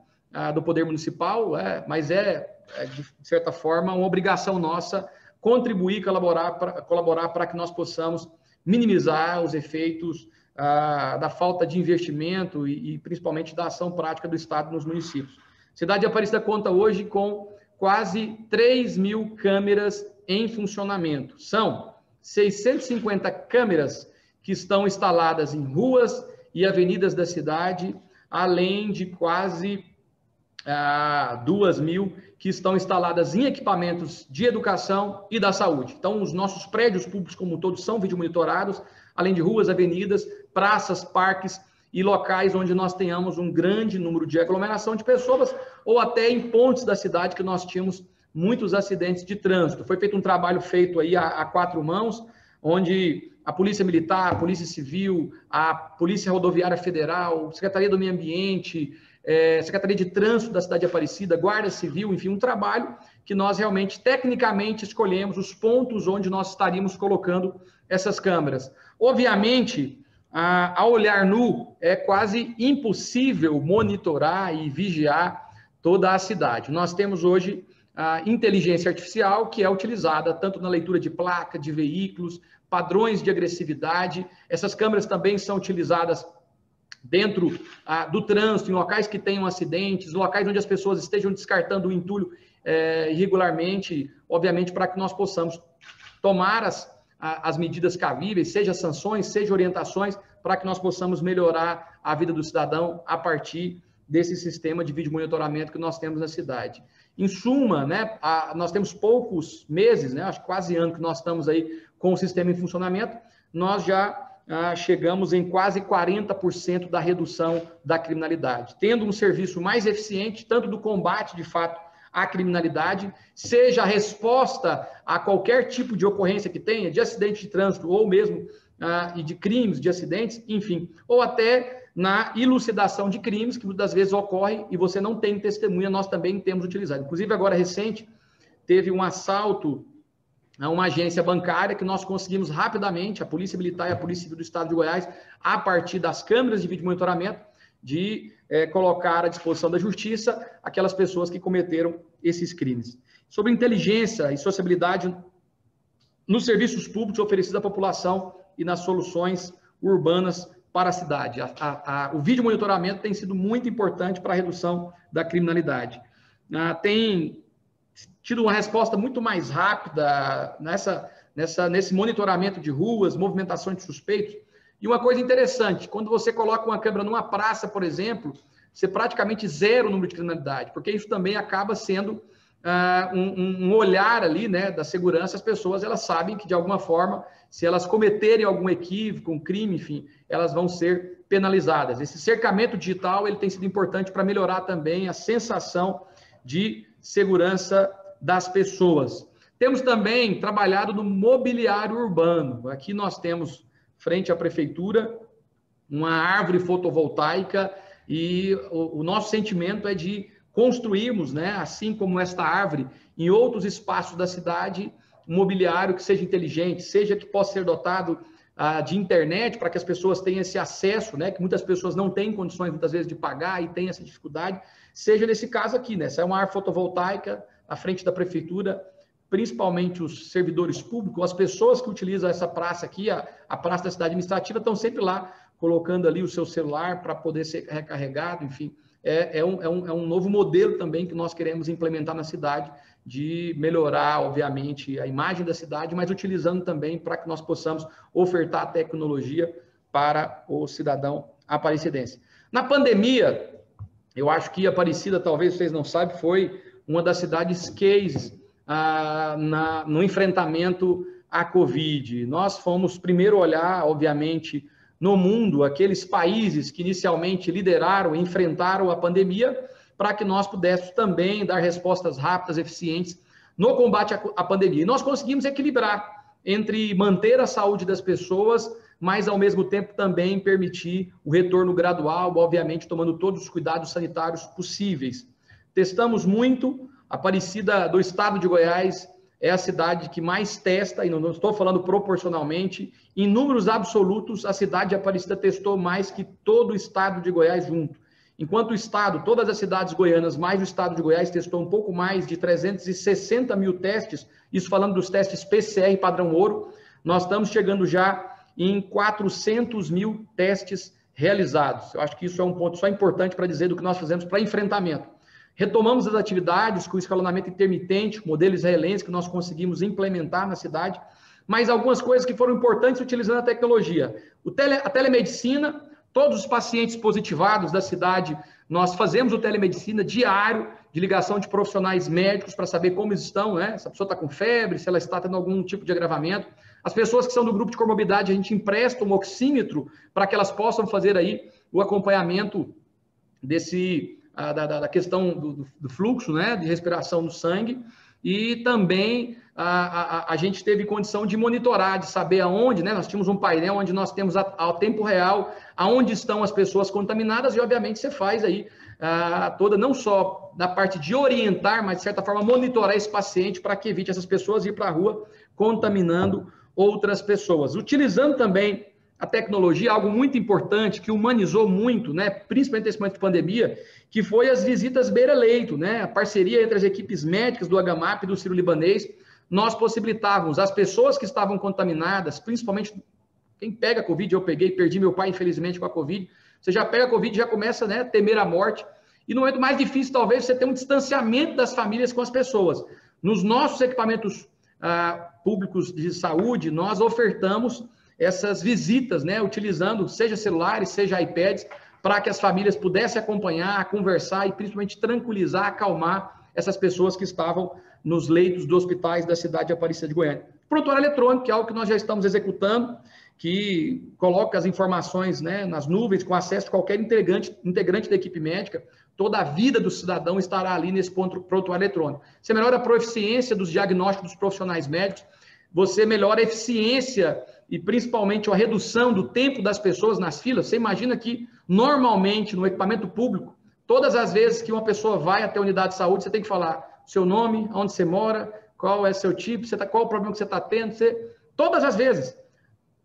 do Poder Municipal, mas de certa forma, uma obrigação nossa contribuir, colaborar para que nós possamos minimizar os efeitos da falta de investimento e principalmente da ação prática do Estado nos municípios. A cidade de Aparecida conta hoje com quase 3.000 câmeras em funcionamento. São 650 câmeras que estão instaladas em ruas e avenidas da cidade, além de quase 2.000 que estão instaladas em equipamentos de educação e da saúde. Então, os nossos prédios públicos como todos são videomonitorados, além de ruas, avenidas, praças, parques e locais onde nós tenhamos um grande número de aglomeração de pessoas ou até em pontes da cidade que nós tínhamos muitos acidentes de trânsito. Foi feito um trabalho feito aí a 4 mãos, onde a Polícia Militar, a Polícia Civil, a Polícia Rodoviária Federal, Secretaria do Meio Ambiente, Secretaria de Trânsito da cidade de Aparecida, Guarda Civil, enfim, um trabalho que nós realmente, tecnicamente, escolhemos os pontos onde nós estaríamos colocando essas câmeras. Obviamente, a olhar nu, é quase impossível monitorar e vigiar toda a cidade. Nós temos hoje a inteligência artificial, que é utilizada tanto na leitura de placa, de veículos, padrões de agressividade. Essas câmeras também são utilizadas dentro do trânsito, em locais que tenham acidentes, locais onde as pessoas estejam descartando o entulho irregularmente, obviamente, para que nós possamos tomar as medidas cabíveis, seja sanções, seja orientações, para que nós possamos melhorar a vida do cidadão a partir desse sistema de vídeo monitoramento que nós temos na cidade. Em suma, né, nós temos poucos meses, né, acho que quase ano que nós estamos aí com o sistema em funcionamento, nós já chegamos em quase 40% da redução da criminalidade, tendo um serviço mais eficiente, tanto do combate, de fato, à criminalidade, seja a resposta a qualquer tipo de ocorrência que tenha, de acidente de trânsito, ou mesmo e de crimes, de acidentes, enfim, ou até na elucidação de crimes, que muitas vezes ocorre e você não tem testemunha, nós também temos utilizado. Inclusive, agora recente, teve um assalto a uma agência bancária que nós conseguimos rapidamente, a Polícia Militar e a Polícia Civil do Estado de Goiás, a partir das câmeras de vídeo monitoramento, de colocar à disposição da justiça aquelas pessoas que cometeram esses crimes. Sobre inteligência e sociabilidade nos serviços públicos oferecidos à população e nas soluções urbanas para a cidade. O vídeo monitoramento tem sido muito importante para a redução da criminalidade. Tem tido uma resposta muito mais rápida nesse monitoramento de ruas, movimentação de suspeitos. E uma coisa interessante, quando você coloca uma câmera numa praça, por exemplo, você praticamente zera o número de criminalidade, porque isso também acaba sendo um olhar ali, né, da segurança. As pessoas, elas sabem que, de alguma forma, se elas cometerem algum equívoco, um crime, enfim, elas vão ser penalizadas. Esse cercamento digital, ele tem sido importante para melhorar também a sensação de segurança das pessoas. Temos também trabalhado no mobiliário urbano. Aqui nós temos, frente à prefeitura, uma árvore fotovoltaica e o nosso sentimento é de construirmos, né, assim como esta árvore, em outros espaços da cidade, um mobiliário que seja inteligente, seja que possa ser dotado de internet para que as pessoas tenham esse acesso, né, que muitas pessoas não têm condições, muitas vezes, de pagar e têm essa dificuldade, seja nesse caso aqui, né, essa é uma árvore fotovoltaica à frente da prefeitura, principalmente os servidores públicos, as pessoas que utilizam essa praça aqui, a praça da cidade administrativa, estão sempre lá, colocando ali o seu celular para poder ser recarregado, enfim. É um novo modelo também que nós queremos implementar na cidade, de melhorar, obviamente, a imagem da cidade, mas utilizando também para que nós possamos ofertar tecnologia para o cidadão aparecidense. Na pandemia, eu acho que Aparecida, talvez vocês não saibam, foi uma das cidades cases no enfrentamento à Covid. Nós fomos primeiro olhar, obviamente, no mundo, aqueles países que inicialmente lideraram e enfrentaram a pandemia, para que nós pudéssemos também dar respostas rápidas, eficientes no combate à pandemia. E nós conseguimos equilibrar entre manter a saúde das pessoas, mas ao mesmo tempo também permitir o retorno gradual, obviamente tomando todos os cuidados sanitários possíveis. Testamos muito. Aparecida do estado de Goiás é a cidade que mais testa, e não estou falando proporcionalmente, em números absolutos, a cidade de Aparecida testou mais que todo o estado de Goiás junto. Enquanto o estado, todas as cidades goianas, mais o estado de Goiás, testou um pouco mais de 360 mil testes, isso falando dos testes PCR padrão ouro, nós estamos chegando já em 400 mil testes realizados. Eu acho que isso é um ponto só importante para dizer do que nós fazemos para enfrentamento. Retomamos as atividades com escalonamento intermitente, modelo israelense que nós conseguimos implementar na cidade, mas algumas coisas que foram importantes utilizando a tecnologia. A telemedicina, todos os pacientes positivados da cidade, nós fazemos o telemedicina diário, de ligação de profissionais médicos para saber como eles estão, né? Se a pessoa está com febre, se ela está tendo algum tipo de agravamento. As pessoas que são do grupo de comorbidade, a gente empresta um oxímetro para que elas possam fazer aí o acompanhamento da questão do fluxo, né, de respiração no sangue, e também a gente teve condição de monitorar, de saber aonde, né, nós tínhamos um painel onde nós temos ao tempo real aonde estão as pessoas contaminadas, e obviamente você faz aí toda, não só da parte de orientar, mas de certa forma monitorar esse paciente para que evite essas pessoas ir para a rua contaminando outras pessoas. Utilizando também a tecnologia, algo muito importante, que humanizou muito, né, principalmente nesse momento de pandemia, que foi as visitas beira-leito, né, a parceria entre as equipes médicas do HMAP e do Sírio-Libanês. Nós possibilitávamos as pessoas que estavam contaminadas, principalmente quem pega Covid, eu perdi meu pai, infelizmente, com a Covid. Você já pega a Covid, já começa, né, a temer a morte. E no momento mais difícil, talvez, você ter um distanciamento das famílias com as pessoas. Nos nossos equipamentos públicos de saúde, nós ofertamos essas visitas, né, utilizando seja celulares, seja iPads, para que as famílias pudessem acompanhar, conversar e principalmente tranquilizar, acalmar essas pessoas que estavam nos leitos dos hospitais da cidade de Aparecida de Goiânia. Prontuário eletrônico, que é algo que nós já estamos executando, que coloca as informações, né, nas nuvens, com acesso a qualquer integrante da equipe médica. Toda a vida do cidadão estará ali nesse prontuário eletrônico. Você melhora a proficiência dos diagnósticos dos profissionais médicos, você melhora a eficiência e principalmente a redução do tempo das pessoas nas filas. Você imagina que, normalmente, no equipamento público, todas as vezes que uma pessoa vai até a unidade de saúde, você tem que falar seu nome, onde você mora, qual é seu tipo, qual o problema que você está tendo. Todas as vezes.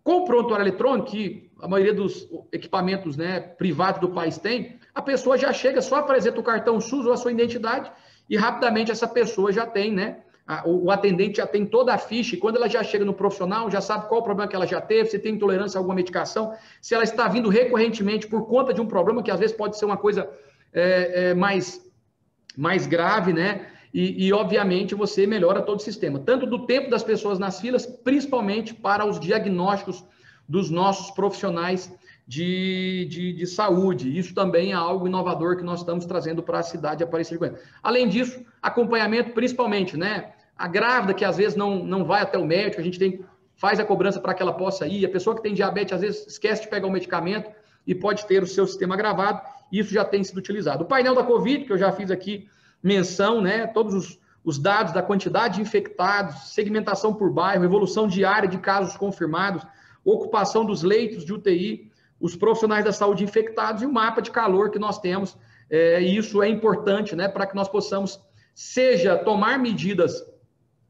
Com o prontuário eletrônico, que a maioria dos equipamentos, né, privados do país tem, a pessoa já chega, só apresenta o cartão SUS ou a sua identidade e rapidamente essa pessoa já tem, né, o atendente já tem toda a ficha, e quando ela já chega no profissional, já sabe qual o problema que ela já teve, se tem intolerância a alguma medicação, se ela está vindo recorrentemente por conta de um problema, que às vezes pode ser uma coisa mais grave, né? E, obviamente, você melhora todo o sistema, tanto do tempo das pessoas nas filas, principalmente para os diagnósticos dos nossos profissionais de saúde. Isso também é algo inovador que nós estamos trazendo para a cidade de Aparecida de Goiânia. Além disso, acompanhamento, principalmente, né? A grávida que às vezes não vai até o médico, a gente faz a cobrança para que ela possa ir. A pessoa que tem diabetes, às vezes, esquece de pegar o medicamento e pode ter o seu sistema agravado. Isso já tem sido utilizado. O painel da Covid, que eu já fiz aqui menção, né? Todos os dados da quantidade de infectados, segmentação por bairro, evolução diária de casos confirmados, ocupação dos leitos de UTI, os profissionais da saúde infectados e o mapa de calor que nós temos. E isso é importante, né? Para que nós possamos, seja tomar medidas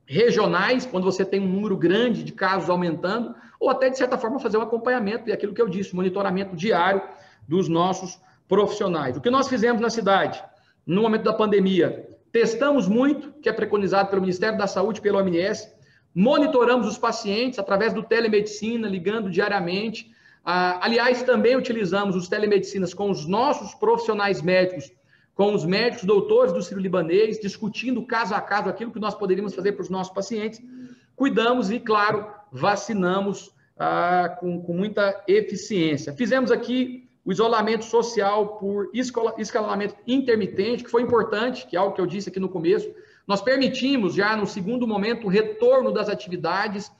regionais, quando você tem um número grande de casos aumentando, ou até, de certa forma, fazer um acompanhamento, e aquilo que eu disse, monitoramento diário dos nossos profissionais. O que nós fizemos na cidade, no momento da pandemia, testamos muito, que é preconizado pelo Ministério da Saúde, pela OMS, monitoramos os pacientes através do telemedicina, ligando diariamente. Aliás, também utilizamos os telemedicinas com os nossos profissionais médicos, com os médicos doutores do Sírio-Libanês, discutindo caso a caso aquilo que nós poderíamos fazer para os nossos pacientes. Cuidamos e, claro, vacinamos com muita eficiência. Fizemos aqui o isolamento social por escalonamento intermitente, que foi importante, que é algo que eu disse aqui no começo. Nós permitimos já no segundo momento o retorno das atividades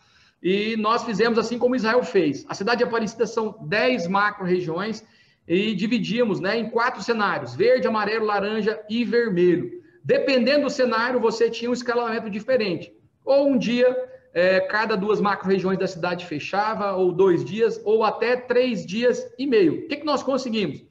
e nós fizemos assim como Israel fez. A cidade de Aparecida são 10 macro-regiões e dividimos, né, em 4 cenários, verde, amarelo, laranja e vermelho. Dependendo do cenário, você tinha um escalonamento diferente. Ou um dia, cada 2 macro-regiões da cidade fechava, ou 2 dias, ou até 3 dias e meio. O que nós conseguimos?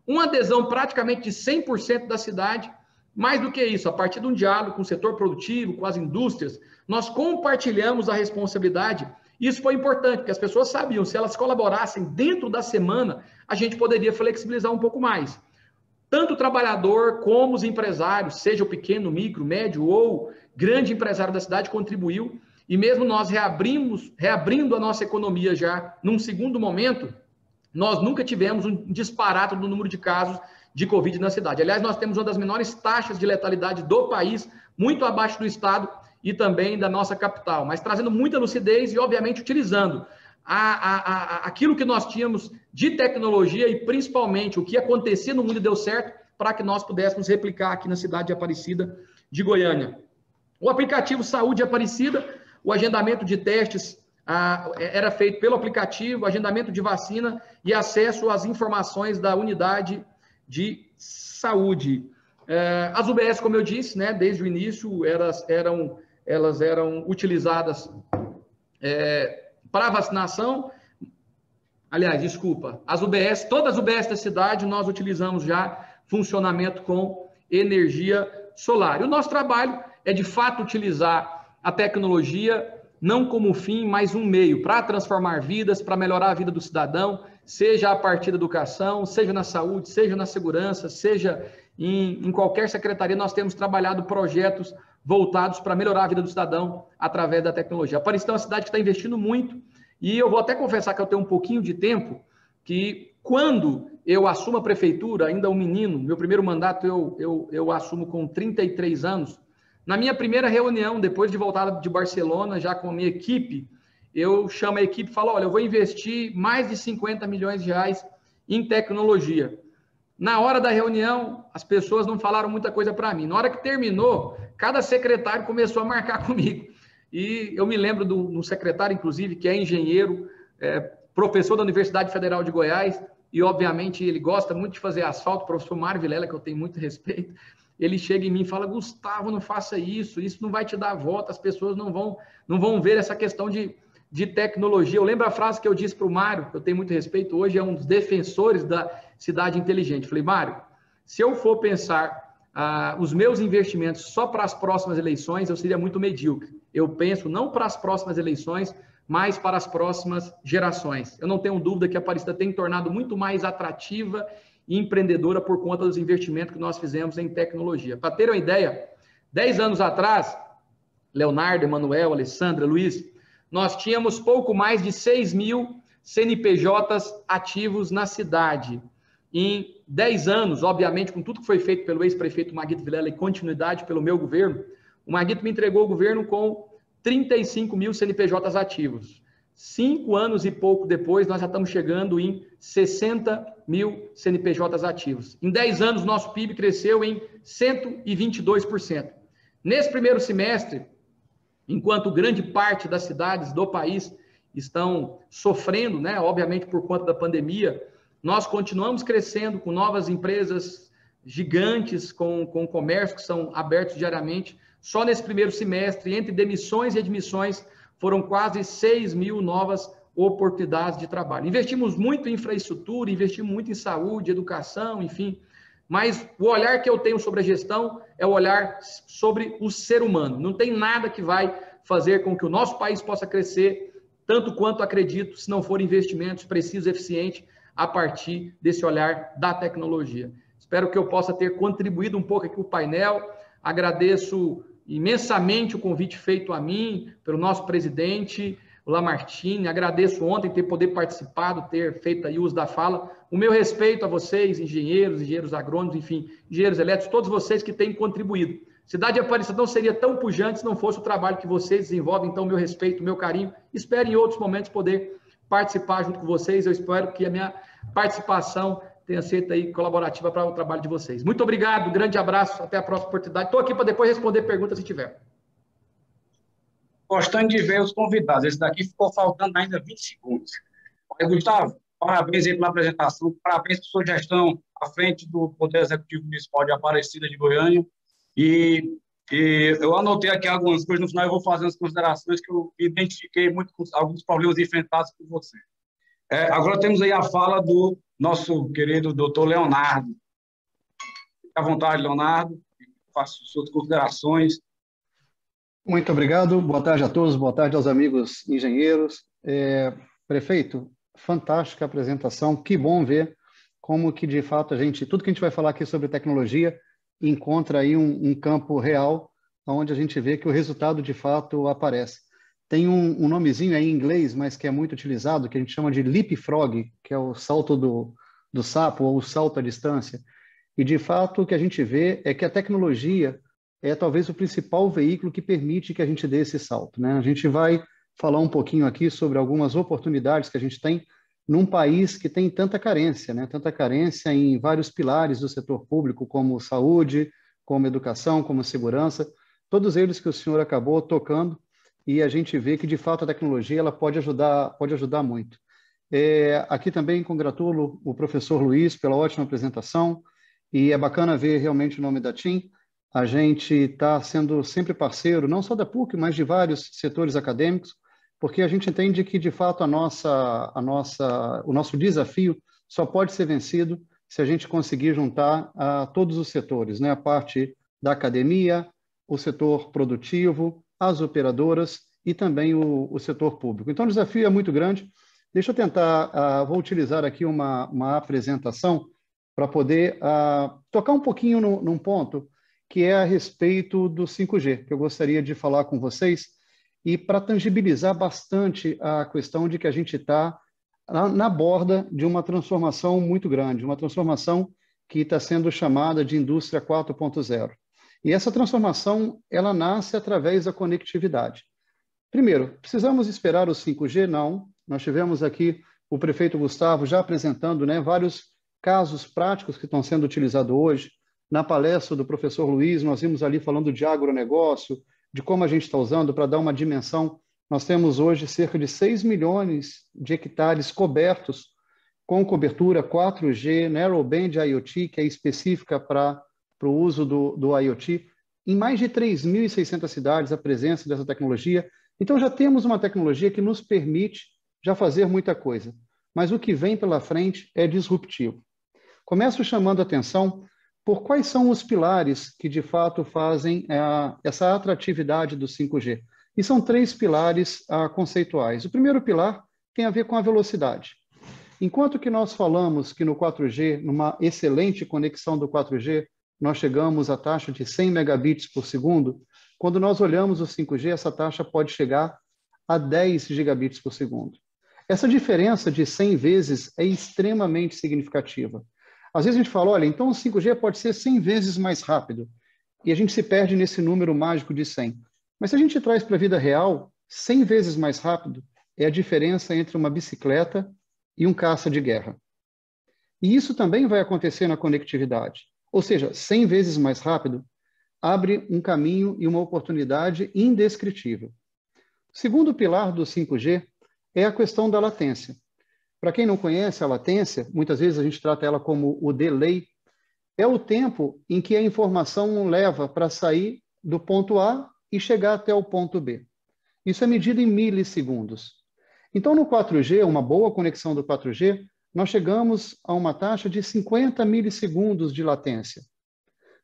Uma adesão praticamente de 100% da cidade. Mais do que isso, a partir de um diálogo com o setor produtivo, com as indústrias, nós compartilhamos a responsabilidade. Isso foi importante, porque as pessoas sabiam, se elas colaborassem dentro da semana, a gente poderia flexibilizar um pouco mais. Tanto o trabalhador como os empresários, seja o pequeno, micro, médio ou grande empresário da cidade, contribuiu. E mesmo nós reabrindo a nossa economia já num segundo momento, nós nunca tivemos um disparate do número de casos de Covid na cidade. Aliás, nós temos uma das menores taxas de letalidade do país, muito abaixo do estado e também da nossa capital, mas trazendo muita lucidez e, obviamente, utilizando aquilo que nós tínhamos de tecnologia e, principalmente, o que acontecia no mundo e deu certo para que nós pudéssemos replicar aqui na cidade de Aparecida de Goiânia. O aplicativo Saúde Aparecida, o agendamento de testes era feito pelo aplicativo, agendamento de vacina e acesso às informações da unidade de saúde. As UBS, como eu disse, né, desde o início, elas eram utilizadas para vacinação. Aliás, desculpa, todas as UBS da cidade, nós utilizamos já funcionamento com energia solar. E o nosso trabalho é, de fato, utilizar a tecnologia não como fim, mas um meio para transformar vidas, para melhorar a vida do cidadão, seja a partir da educação, seja na saúde, seja na segurança, seja em qualquer secretaria, nós temos trabalhado projetos voltados para melhorar a vida do cidadão através da tecnologia. Aparecida é uma cidade que está investindo muito, e eu vou até confessar que eu tenho um pouquinho de tempo, que quando eu assumo a prefeitura, ainda um menino, meu primeiro mandato eu assumo com 33 anos, na minha primeira reunião, depois de voltar de Barcelona, já com a minha equipe, eu chamo a equipe e falo, olha, eu vou investir mais de 50 milhões de reais em tecnologia. Na hora da reunião, as pessoas não falaram muita coisa para mim. Na hora que terminou, cada secretário começou a marcar comigo. E eu me lembro do secretário, inclusive, que é engenheiro, professor da Universidade Federal de Goiás, e, obviamente, ele gosta muito de fazer asfalto, o professor Mário Vilela, que eu tenho muito respeito. Ele chega em mim e fala, Gustavo, não faça isso não vai te dar volta, as pessoas não vão ver essa questão de tecnologia. Eu lembro a frase que eu disse para o Mário, que eu tenho muito respeito, hoje é um dos defensores da cidade inteligente. Falei, Mário, se eu for pensar os meus investimentos só para as próximas eleições, eu seria muito medíocre. Eu penso não para as próximas eleições, mas para as próximas gerações. Eu não tenho dúvida que a Aparecida tem tornado muito mais atrativa e empreendedora por conta dos investimentos que nós fizemos em tecnologia. Para ter uma ideia, 10 anos atrás, Leonardo, Emanuel, Alessandra, Luiz, nós tínhamos pouco mais de 6 mil CNPJs ativos na cidade. Em 10 anos, obviamente, com tudo que foi feito pelo ex-prefeito Marguito Vilela e continuidade pelo meu governo, o Marguito me entregou o governo com 35 mil CNPJs ativos. 5 anos e pouco depois, nós já estamos chegando em 60 mil CNPJs ativos. Em 10 anos, nosso PIB cresceu em 122%. Nesse primeiro semestre, enquanto grande parte das cidades do país estão sofrendo, né, obviamente por conta da pandemia, nós continuamos crescendo com novas empresas gigantes, com comércios que são abertos diariamente. Só nesse primeiro semestre, entre demissões e admissões, foram quase 6 mil novas oportunidades de trabalho. Investimos muito em infraestrutura, investimos muito em saúde, educação, enfim, mas o olhar que eu tenho sobre a gestão é o olhar sobre o ser humano. Não tem nada que vai fazer com que o nosso país possa crescer, tanto quanto acredito, se não for investimentos precisos e eficientes, a partir desse olhar da tecnologia. Espero que eu possa ter contribuído um pouco aqui com o painel. Agradeço imensamente o convite feito a mim, pelo nosso presidente, o Lamartine. Agradeço ontem ter poder participado, ter feito aí uso da fala. O meu respeito a vocês, engenheiros agrônomos, enfim, engenheiros elétricos, todos vocês que têm contribuído. Cidade de Aparecida não seria tão pujante se não fosse o trabalho que vocês desenvolvem, então meu respeito, meu carinho. Espero em outros momentos poder participar junto com vocês. Eu espero que a minha participação tenha sido aí colaborativa para o trabalho de vocês. Muito obrigado, grande abraço, até a próxima oportunidade. Estou aqui para depois responder perguntas se tiver. Gostando de ver os convidados. Esse daqui ficou faltando ainda 20 segundos. Olha, Gustavo, parabéns aí pela apresentação, parabéns por sua gestão à frente do Poder Executivo Municipal de Aparecida de Goiânia. E eu anotei aqui algumas coisas, no final eu vou fazer umas considerações que eu identifiquei muito com alguns problemas enfrentados por você. Agora temos aí a fala do nosso querido doutor Leonardo. Fique à vontade, Leonardo, faça suas considerações. Muito obrigado, boa tarde a todos, boa tarde aos amigos engenheiros. Prefeito, fantástica apresentação, que bom ver como que de fato tudo que a gente vai falar aqui sobre tecnologia encontra aí um campo real, onde a gente vê que o resultado de fato aparece. Tem um nomezinho aí em inglês, mas que é muito utilizado, que a gente chama de leapfrog, que é o salto do sapo, ou o salto à distância. E, de fato, o que a gente vê é que a tecnologia é talvez o principal veículo que permite que a gente dê esse salto, né? A gente vai falar um pouquinho aqui sobre algumas oportunidades que a gente tem num país que tem tanta carência, né? Tanta carência em vários pilares do setor público, como saúde, como educação, como segurança, todos eles que o senhor acabou tocando. E a gente vê que, de fato, a tecnologia ela pode ajudar muito. Aqui também congratulo o professor Luiz pela ótima apresentação, e é bacana ver realmente o nome da TIM. A gente está sendo sempre parceiro, não só da PUC, mas de vários setores acadêmicos, porque a gente entende que, de fato, o nosso desafio só pode ser vencido se a gente conseguir juntar a todos os setores, né? A parte da academia, o setor produtivo, as operadoras e também o setor público. Então, o desafio é muito grande. Deixa eu tentar, vou utilizar aqui uma apresentação para poder tocar um pouquinho num ponto que é a respeito do 5G, que eu gostaria de falar com vocês, e para tangibilizar bastante a questão de que a gente está na borda de uma transformação muito grande, uma transformação que está sendo chamada de Indústria 4.0. E essa transformação, ela nasce através da conectividade. Primeiro, precisamos esperar o 5G? Não. Nós tivemos aqui o prefeito Gustavo já apresentando, né, vários casos práticos que estão sendo utilizados hoje. Na palestra do professor Luiz, nós vimos ali falando de agronegócio, de como a gente está usando para dar uma dimensão. Nós temos hoje cerca de 6 milhões de hectares cobertos com cobertura 4G, Narrowband IoT, que é específica para o uso do IoT, em mais de 3.600 cidades a presença dessa tecnologia. Então já temos uma tecnologia que nos permite já fazer muita coisa, mas o que vem pela frente é disruptivo. Começo chamando a atenção por quais são os pilares que de fato fazem essa atratividade do 5G. E são 3 pilares conceituais. O primeiro pilar tem a ver com a velocidade. Enquanto que nós falamos que no 4G, numa excelente conexão do 4G, nós chegamos à taxa de 100 megabits por segundo, quando nós olhamos o 5G, essa taxa pode chegar a 10 gigabits por segundo. Essa diferença de 100 vezes é extremamente significativa. Às vezes a gente fala, olha, então o 5G pode ser 100 vezes mais rápido. E a gente se perde nesse número mágico de 100. Mas se a gente traz para a vida real, 100 vezes mais rápido é a diferença entre uma bicicleta e um caça de guerra. E isso também vai acontecer na conectividade. Ou seja, 100 vezes mais rápido abre um caminho e uma oportunidade indescritível. O segundo pilar do 5G é a questão da latência. Para quem não conhece a latência, muitas vezes a gente trata ela como o delay, é o tempo em que a informação leva para sair do ponto A e chegar até o ponto B. Isso é medido em milissegundos. Então, no 4G, uma boa conexão do 4G, nós chegamos a uma taxa de 50 milissegundos de latência.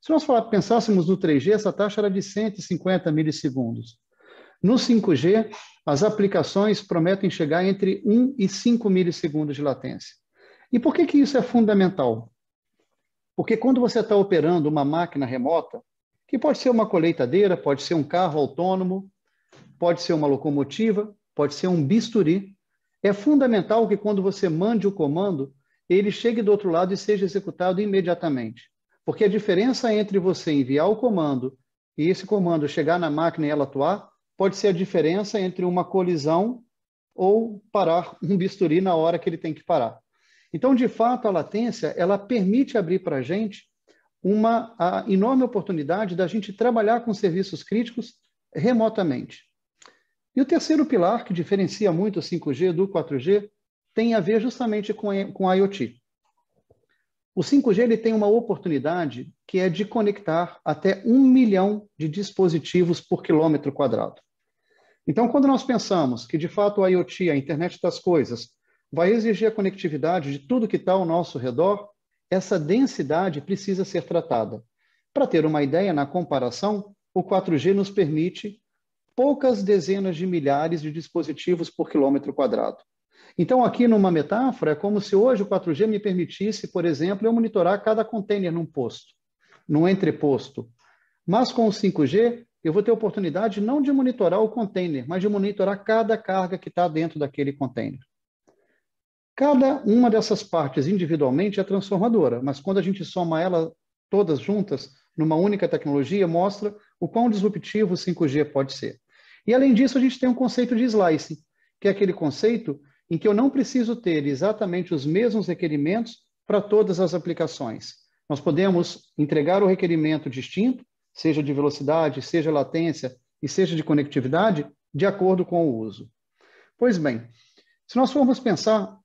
Se nós pensássemos no 3G, essa taxa era de 150 milissegundos. No 5G, as aplicações prometem chegar entre 1 e 5 milissegundos de latência. E por que isso é fundamental? Porque quando você está operando uma máquina remota, que pode ser uma colheitadeira, pode ser um carro autônomo, pode ser uma locomotiva, pode ser um bisturi, é fundamental que quando você mande o comando, ele chegue do outro lado e seja executado imediatamente. Porque a diferença entre você enviar o comando e esse comando chegar na máquina e ela atuar, pode ser a diferença entre uma colisão ou parar um bisturi na hora que ele tem que parar. Então, de fato, a latência, ela permite abrir para a gente uma enorme oportunidade da gente trabalhar com serviços críticos remotamente. E o terceiro pilar, que diferencia muito o 5G do 4G, tem a ver justamente com a IoT. O 5G ele tem uma oportunidade que é de conectar até 1 milhão de dispositivos por quilômetro quadrado. Então, quando nós pensamos que, de fato, a IoT, a internet das coisas, vai exigir a conectividade de tudo que está ao nosso redor, essa densidade precisa ser tratada. Para ter uma ideia, na comparação, o 4G nos permite poucas dezenas de milhares de dispositivos por quilômetro quadrado. Então, aqui numa metáfora, é como se hoje o 4G me permitisse, por exemplo, eu monitorar cada container num posto, num entreposto. Mas com o 5G, eu vou ter a oportunidade não de monitorar o container, mas de monitorar cada carga que está dentro daquele container. Cada uma dessas partes individualmente é transformadora, mas quando a gente soma elas todas juntas, numa única tecnologia, mostra o quão disruptivo o 5G pode ser. E, além disso, a gente tem um conceito de slicing, que é aquele conceito em que eu não preciso ter exatamente os mesmos requerimentos para todas as aplicações. Nós podemos entregar o requerimento distinto, seja de velocidade, seja latência e seja de conectividade, de acordo com o uso. Pois bem, se nós formos pensar,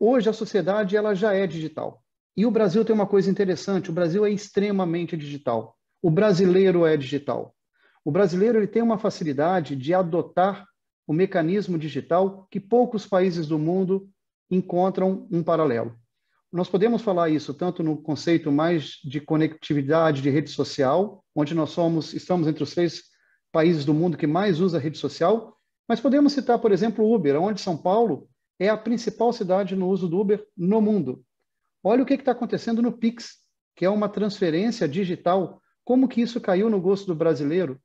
hoje a sociedade ela já é digital. E o Brasil tem uma coisa interessante, o Brasil é extremamente digital. O brasileiro é digital. O brasileiro ele tem uma facilidade de adotar o mecanismo digital que poucos países do mundo encontram um paralelo. Nós podemos falar isso tanto no conceito mais de conectividade de rede social, onde nós estamos entre os 3 países do mundo que mais usa rede social, mas podemos citar, por exemplo, o Uber, onde São Paulo é a principal cidade no uso do Uber no mundo. Olha o que está acontecendo no Pix, que é uma transferência digital. Como que isso caiu no gosto do brasileiro?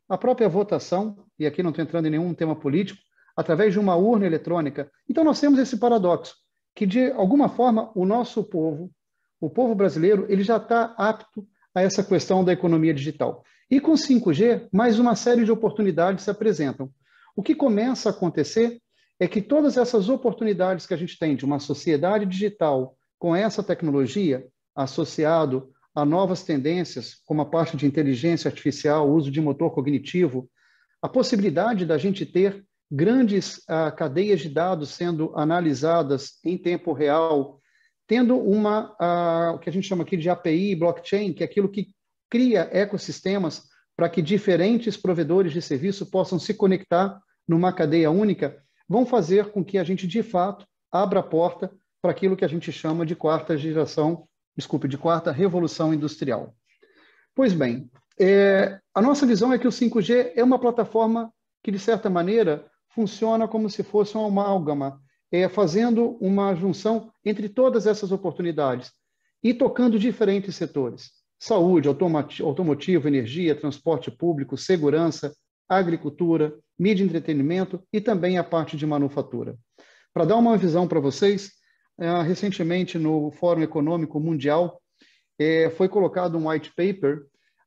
A própria votação, e aqui não estou entrando em nenhum tema político, através de uma urna eletrônica. Então nós temos esse paradoxo, que de alguma forma o nosso povo, o povo brasileiro, ele já está apto a essa questão da economia digital. E com 5G, mais uma série de oportunidades se apresentam. O que começa a acontecer é que todas essas oportunidades que a gente tem de uma sociedade digital com essa tecnologia, associado a novas tendências, como a parte de inteligência artificial, uso de motor cognitivo, a possibilidade da gente ter grandes cadeias de dados sendo analisadas em tempo real, tendo o que a gente chama aqui de API, blockchain, que é aquilo que cria ecossistemas para que diferentes provedores de serviço possam se conectar numa cadeia única, vão fazer com que a gente, de fato, abra a porta para aquilo que a gente chama de quarta revolução industrial. Pois bem, a nossa visão é que o 5G é uma plataforma que, de certa maneira, funciona como se fosse uma amálgama, fazendo uma junção entre todas essas oportunidades e tocando diferentes setores, saúde, automotivo, energia, transporte público, segurança, agricultura, mídia e entretenimento e também a parte de manufatura. Para dar uma visão para vocês, recentemente no Fórum Econômico Mundial foi colocado um white paper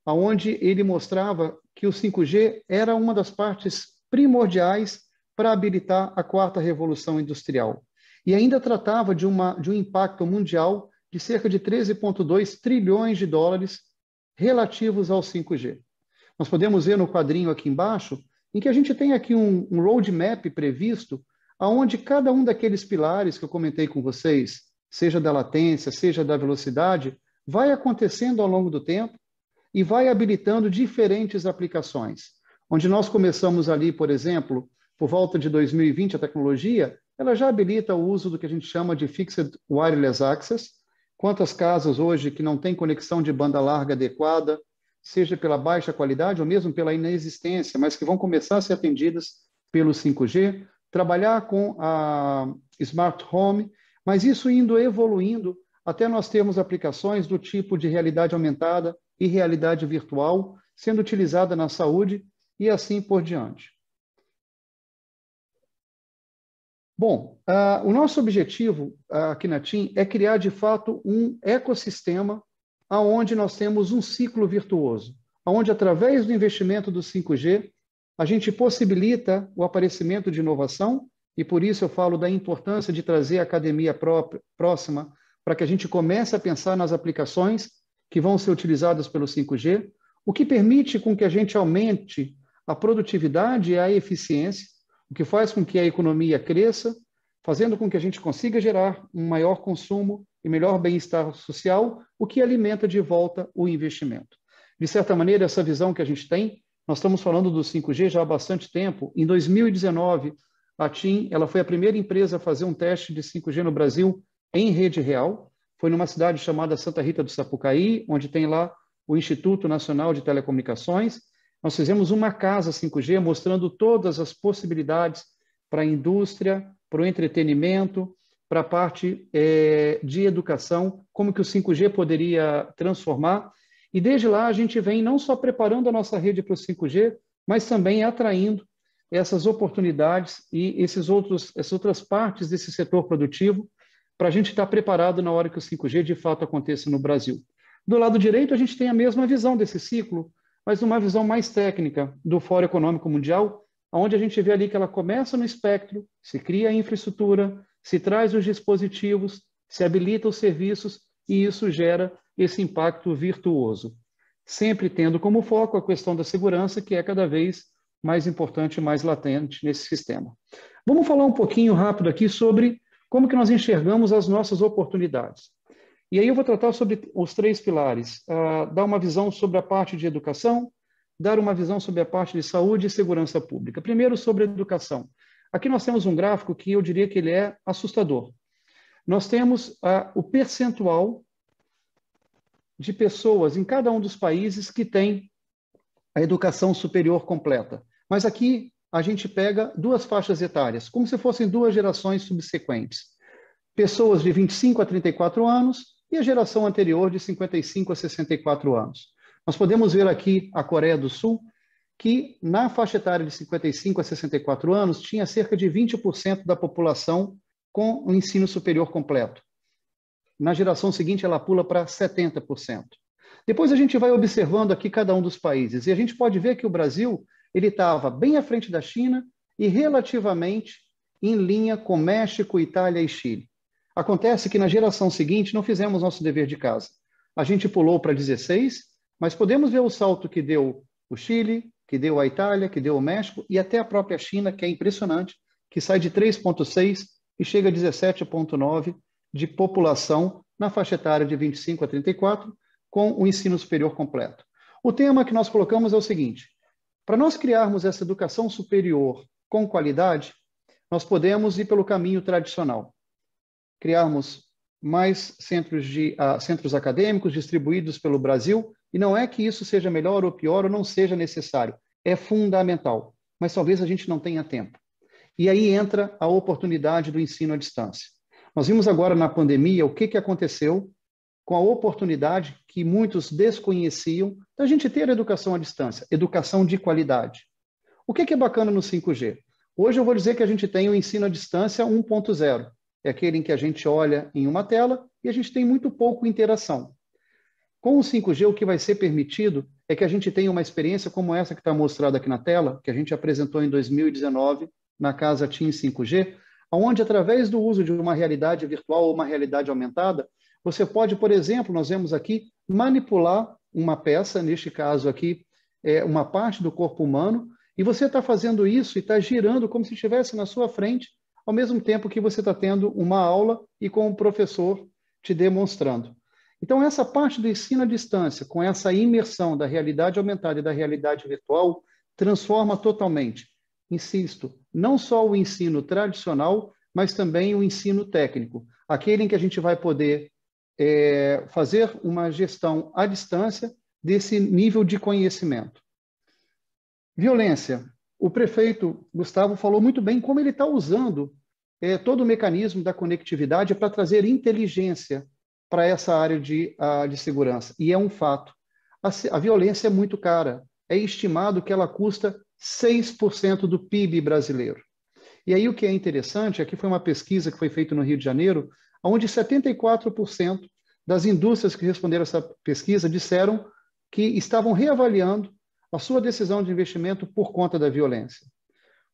onde ele mostrava que o 5G era uma das partes primordiais para habilitar a quarta revolução industrial. E ainda tratava de um impacto mundial de cerca de 13,2 trilhões de dólares relativos ao 5G. Nós podemos ver no quadrinho aqui embaixo, em que a gente tem aqui um roadmap previsto, onde cada um daqueles pilares que eu comentei com vocês, seja da latência, seja da velocidade, vai acontecendo ao longo do tempo e vai habilitando diferentes aplicações. Onde nós começamos ali, por exemplo, por volta de 2020, a tecnologia, ela já habilita o uso do que a gente chama de Fixed Wireless Access. Quantas casas hoje que não têm conexão de banda larga adequada, seja pela baixa qualidade ou mesmo pela inexistência, mas que vão começar a ser atendidas pelo 5G, trabalhar com a Smart Home, mas isso indo evoluindo até nós termos aplicações do tipo de realidade aumentada e realidade virtual sendo utilizada na saúde e assim por diante. Bom, o nosso objetivo aqui na TIM é criar, de fato, um ecossistema onde nós temos um ciclo virtuoso, onde, através do investimento do 5G, a gente possibilita o aparecimento de inovação, e por isso eu falo da importância de trazer a academia próxima para que a gente comece a pensar nas aplicações que vão ser utilizadas pelo 5G, o que permite com que a gente aumente a produtividade e a eficiência, o que faz com que a economia cresça, fazendo com que a gente consiga gerar um maior consumo e melhor bem-estar social, o que alimenta de volta o investimento. De certa maneira, essa visão que a gente tem, nós estamos falando do 5G já há bastante tempo. Em 2019, a TIM ela foi a primeira empresa a fazer um teste de 5G no Brasil em rede real. Foi numa cidade chamada Santa Rita do Sapucaí, onde tem lá o Instituto Nacional de Telecomunicações. Nós fizemos uma casa 5G mostrando todas as possibilidades para a indústria, para o entretenimento, para a parte de educação, como que o 5G poderia transformar. E desde lá a gente vem não só preparando a nossa rede para o 5G, mas também atraindo essas oportunidades e essas outras partes desse setor produtivo para a gente estar preparado na hora que o 5G de fato aconteça no Brasil. Do lado direito a gente tem a mesma visão desse ciclo, mas uma visão mais técnica do Fórum Econômico Mundial, onde a gente vê ali que ela começa no espectro, se cria a infraestrutura, se traz os dispositivos, se habilita os serviços e isso gera esse impacto virtuoso. Sempre tendo como foco a questão da segurança, que é cada vez mais importante e mais latente nesse sistema. Vamos falar um pouquinho rápido aqui sobre como que nós enxergamos as nossas oportunidades. E aí eu vou tratar sobre os 3 pilares, dar uma visão sobre a parte de educação, dar uma visão sobre a parte de saúde e segurança pública. Primeiro, sobre a educação. Aqui nós temos um gráfico que eu diria que ele é assustador. Nós temos o percentual de pessoas em cada um dos países que tem a educação superior completa. Mas aqui a gente pega 2 faixas etárias, como se fossem 2 gerações subsequentes. Pessoas de 25 a 34 anos e a geração anterior de 55 a 64 anos. Nós podemos ver aqui a Coreia do Sul, que na faixa etária de 55 a 64 anos tinha cerca de 20% da população com o ensino superior completo. Na geração seguinte, ela pula para 70%. Depois a gente vai observando aqui cada um dos países, e a gente pode ver que o Brasil ele estava bem à frente da China e relativamente em linha com México, Itália e Chile. Acontece que na geração seguinte não fizemos nosso dever de casa. A gente pulou para 16, mas podemos ver o salto que deu o Chile, que deu a Itália, que deu o México e até a própria China, que é impressionante, que sai de 3,6 e chega a 17,9 de população na faixa etária de 25 a 34, com o ensino superior completo. O tema que nós colocamos é o seguinte: para nós criarmos essa educação superior com qualidade, nós podemos ir pelo caminho tradicional. Criarmos mais centros acadêmicos distribuídos pelo Brasil, e não é que isso seja melhor ou pior ou não seja necessário, é fundamental, mas talvez a gente não tenha tempo. E aí entra a oportunidade do ensino à distância. Nós vimos agora na pandemia o que aconteceu com a oportunidade que muitos desconheciam da gente ter educação à distância, educação de qualidade. O que é bacana no 5G? Hoje eu vou dizer que a gente tem o ensino à distância 1.0. É aquele em que a gente olha em uma tela e a gente tem muito pouco interação. Com o 5G, o que vai ser permitido é que a gente tenha uma experiência como essa que está mostrada aqui na tela, que a gente apresentou em 2019 na Casa TIM 5G, onde, através do uso de uma realidade virtual ou uma realidade aumentada, você pode, por exemplo, nós vemos aqui, manipular uma peça, neste caso aqui, uma parte do corpo humano, e você está fazendo isso e está girando como se estivesse na sua frente, ao mesmo tempo que você está tendo uma aula e com o professor te demonstrando. Então, essa parte do ensino à distância, com essa imersão da realidade aumentada e da realidade virtual, transforma totalmente, insisto, não só o ensino tradicional, mas também o ensino técnico, aquele em que a gente vai poder fazer uma gestão à distância desse nível de conhecimento. Violência. O prefeito Gustavo falou muito bem como ele está usando todo o mecanismo da conectividade para trazer inteligência para essa área de segurança. E é um fato. A violência é muito cara. É estimado que ela custa 6% do PIB brasileiro. E aí o que é interessante, aqui foi uma pesquisa que foi feita no Rio de Janeiro, onde 74% das indústrias que responderam a essa pesquisa disseram que estavam reavaliando a sua decisão de investimento por conta da violência.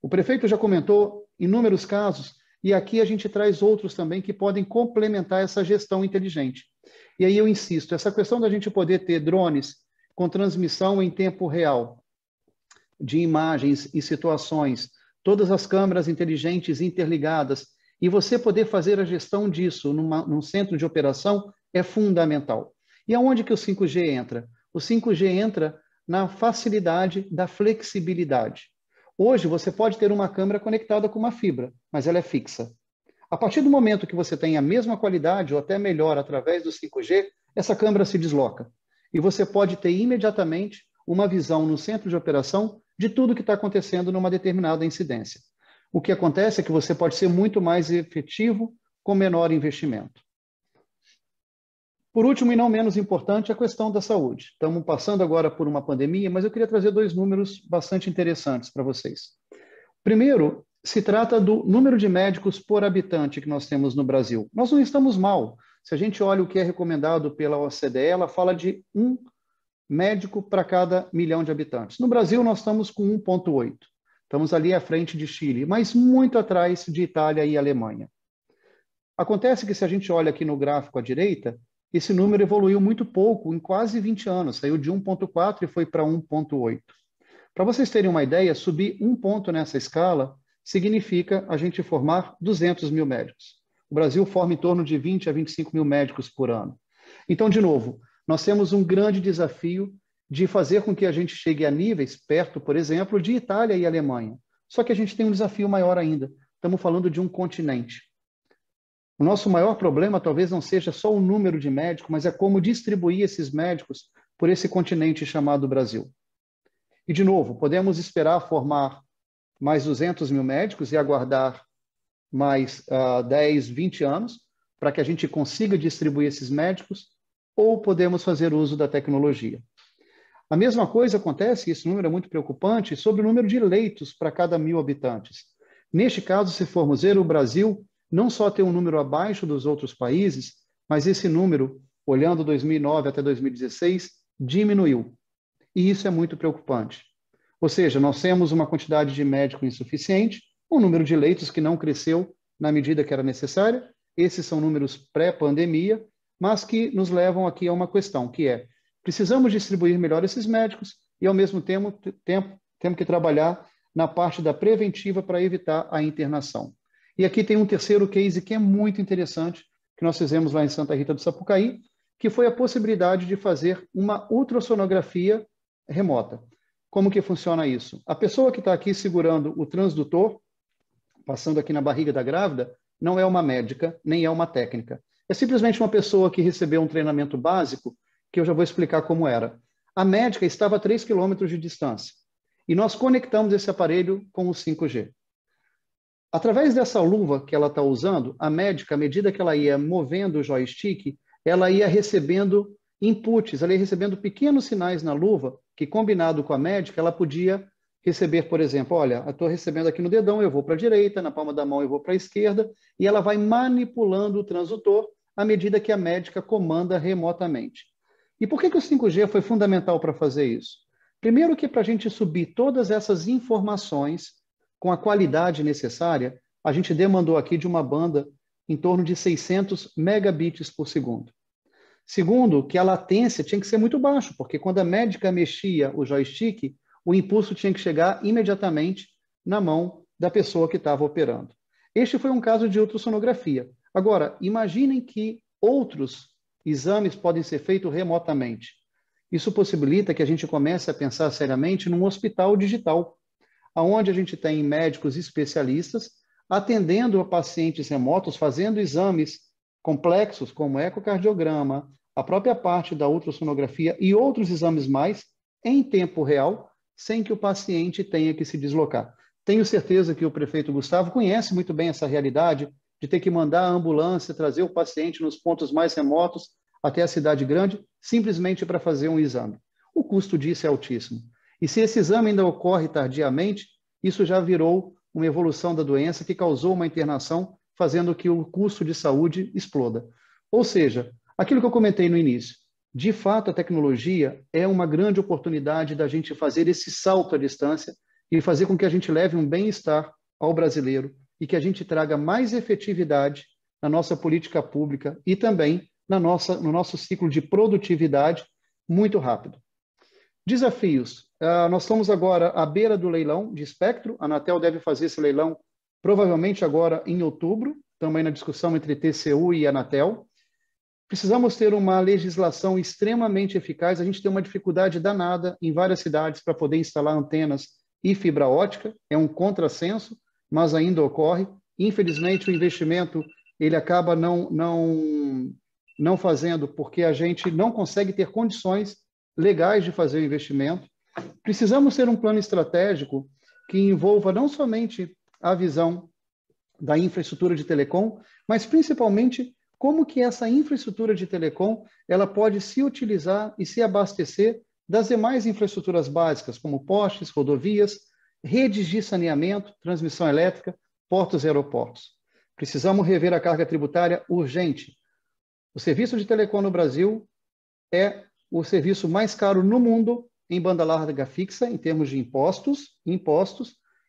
O prefeito já comentou inúmeros casos, e aqui a gente traz outros também que podem complementar essa gestão inteligente. E aí eu insisto, essa questão da gente poder ter drones com transmissão em tempo real de imagens e situações, todas as câmeras inteligentes interligadas, e você poder fazer a gestão disso num centro de operação é fundamental. E aonde que o 5G entra? O 5G entra na facilidade da flexibilidade. Hoje, você pode ter uma câmera conectada com uma fibra, mas ela é fixa. A partir do momento que você tem a mesma qualidade, ou até melhor, através do 5G, essa câmera se desloca. E você pode ter imediatamente uma visão no centro de operação de tudo que está acontecendo numa determinada incidência. O que acontece é que você pode ser muito mais efetivo com menor investimento. Por último, e não menos importante, a questão da saúde. Estamos passando agora por uma pandemia, mas eu queria trazer dois números bastante interessantes para vocês. Primeiro, se trata do número de médicos por habitante que nós temos no Brasil. Nós não estamos mal. Se a gente olha o que é recomendado pela OCDE, ela fala de 1 médico para cada 1 milhão de habitantes. No Brasil, nós estamos com 1,8. Estamos ali à frente de Chile, mas muito atrás de Itália e Alemanha. Acontece que, se a gente olha aqui no gráfico à direita, esse número evoluiu muito pouco, em quase 20 anos. Saiu de 1,4 e foi para 1,8. Para vocês terem uma ideia, subir 1 ponto nessa escala significa a gente formar 200 mil médicos. O Brasil forma em torno de 20 a 25 mil médicos por ano. Então, de novo, nós temos um grande desafio de fazer com que a gente chegue a níveis perto, por exemplo, de Itália e Alemanha. Só que a gente tem um desafio maior ainda. Estamos falando de um continente. O nosso maior problema talvez não seja só o número de médicos, mas é como distribuir esses médicos por esse continente chamado Brasil. E, de novo, podemos esperar formar mais 200 mil médicos e aguardar mais 10, 20 anos para que a gente consiga distribuir esses médicos, ou podemos fazer uso da tecnologia. A mesma coisa acontece, e esse número é muito preocupante, sobre o número de leitos para cada 1.000 habitantes. Neste caso, se formos ver, o Brasil não só tem um número abaixo dos outros países, mas esse número, olhando 2009 até 2016, diminuiu. E isso é muito preocupante. Ou seja, nós temos uma quantidade de médicos insuficiente, um número de leitos que não cresceu na medida que era necessária. Esses são números pré-pandemia, mas que nos levam aqui a uma questão, que é: precisamos distribuir melhor esses médicos e, ao mesmo tempo, temos que trabalhar na parte da preventiva para evitar a internação. E aqui tem um terceiro case que é muito interessante, que nós fizemos lá em Santa Rita do Sapucaí, que foi a possibilidade de fazer uma ultrassonografia remota. Como que funciona isso? A pessoa que está aqui segurando o transdutor, passando aqui na barriga da grávida, não é uma médica, nem é uma técnica. É simplesmente uma pessoa que recebeu um treinamento básico, que eu já vou explicar como era. A médica estava a 3 quilômetros de distância. E nós conectamos esse aparelho com o 5G. Através dessa luva que ela está usando, a médica, à medida que ela ia movendo o joystick, ela ia recebendo inputs, ela ia recebendo pequenos sinais na luva, que combinado com a médica, ela podia receber, por exemplo, olha, eu estou recebendo aqui no dedão, eu vou para a direita, na palma da mão eu vou para a esquerda, e ela vai manipulando o transdutor à medida que a médica comanda remotamente. E por que o 5G foi fundamental para fazer isso? Primeiro que para a gente subir todas essas informações com a qualidade necessária, a gente demandou aqui de uma banda em torno de 600 megabits por segundo. Segundo, que a latência tinha que ser muito baixa, porque quando a médica mexia o joystick, o impulso tinha que chegar imediatamente na mão da pessoa que estava operando. Este foi um caso de ultrassonografia. Agora, imaginem que outros exames podem ser feitos remotamente. Isso possibilita que a gente comece a pensar seriamente num hospital digital, onde a gente tem médicos especialistas atendendo a pacientes remotos, fazendo exames complexos como ecocardiograma, a própria parte da ultrassonografia e outros exames mais em tempo real, sem que o paciente tenha que se deslocar. Tenho certeza que o prefeito Gustavo conhece muito bem essa realidade de ter que mandar a ambulância, trazer o paciente nos pontos mais remotos até a cidade grande, simplesmente para fazer um exame. O custo disso é altíssimo. E se esse exame ainda ocorre tardiamente, isso já virou uma evolução da doença que causou uma internação, fazendo que o custo de saúde exploda. Ou seja, aquilo que eu comentei no início, de fato a tecnologia é uma grande oportunidade da gente fazer esse salto à distância e fazer com que a gente leve um bem-estar ao brasileiro e que a gente traga mais efetividade na nossa política pública e também no nosso ciclo de produtividade muito rápido. Desafios. Nós estamos agora à beira do leilão de espectro. A Anatel deve fazer esse leilão provavelmente agora em outubro, também na discussão entre TCU e Anatel. Precisamos ter uma legislação extremamente eficaz. A gente tem uma dificuldade danada em várias cidades para poder instalar antenas e fibra ótica. É um contrassenso, mas ainda ocorre. Infelizmente, o investimento ele acaba não fazendo porque a gente não consegue ter condições legais de fazer o investimento. Precisamos ter um plano estratégico que envolva não somente a visão da infraestrutura de telecom, mas principalmente como que essa infraestrutura de telecom ela pode se utilizar e se abastecer das demais infraestruturas básicas, como postes, rodovias, redes de saneamento, transmissão elétrica, portos e aeroportos. Precisamos rever a carga tributária urgente. O serviço de telecom no Brasil é o serviço mais caro no mundo em banda larga fixa, em termos de impostos,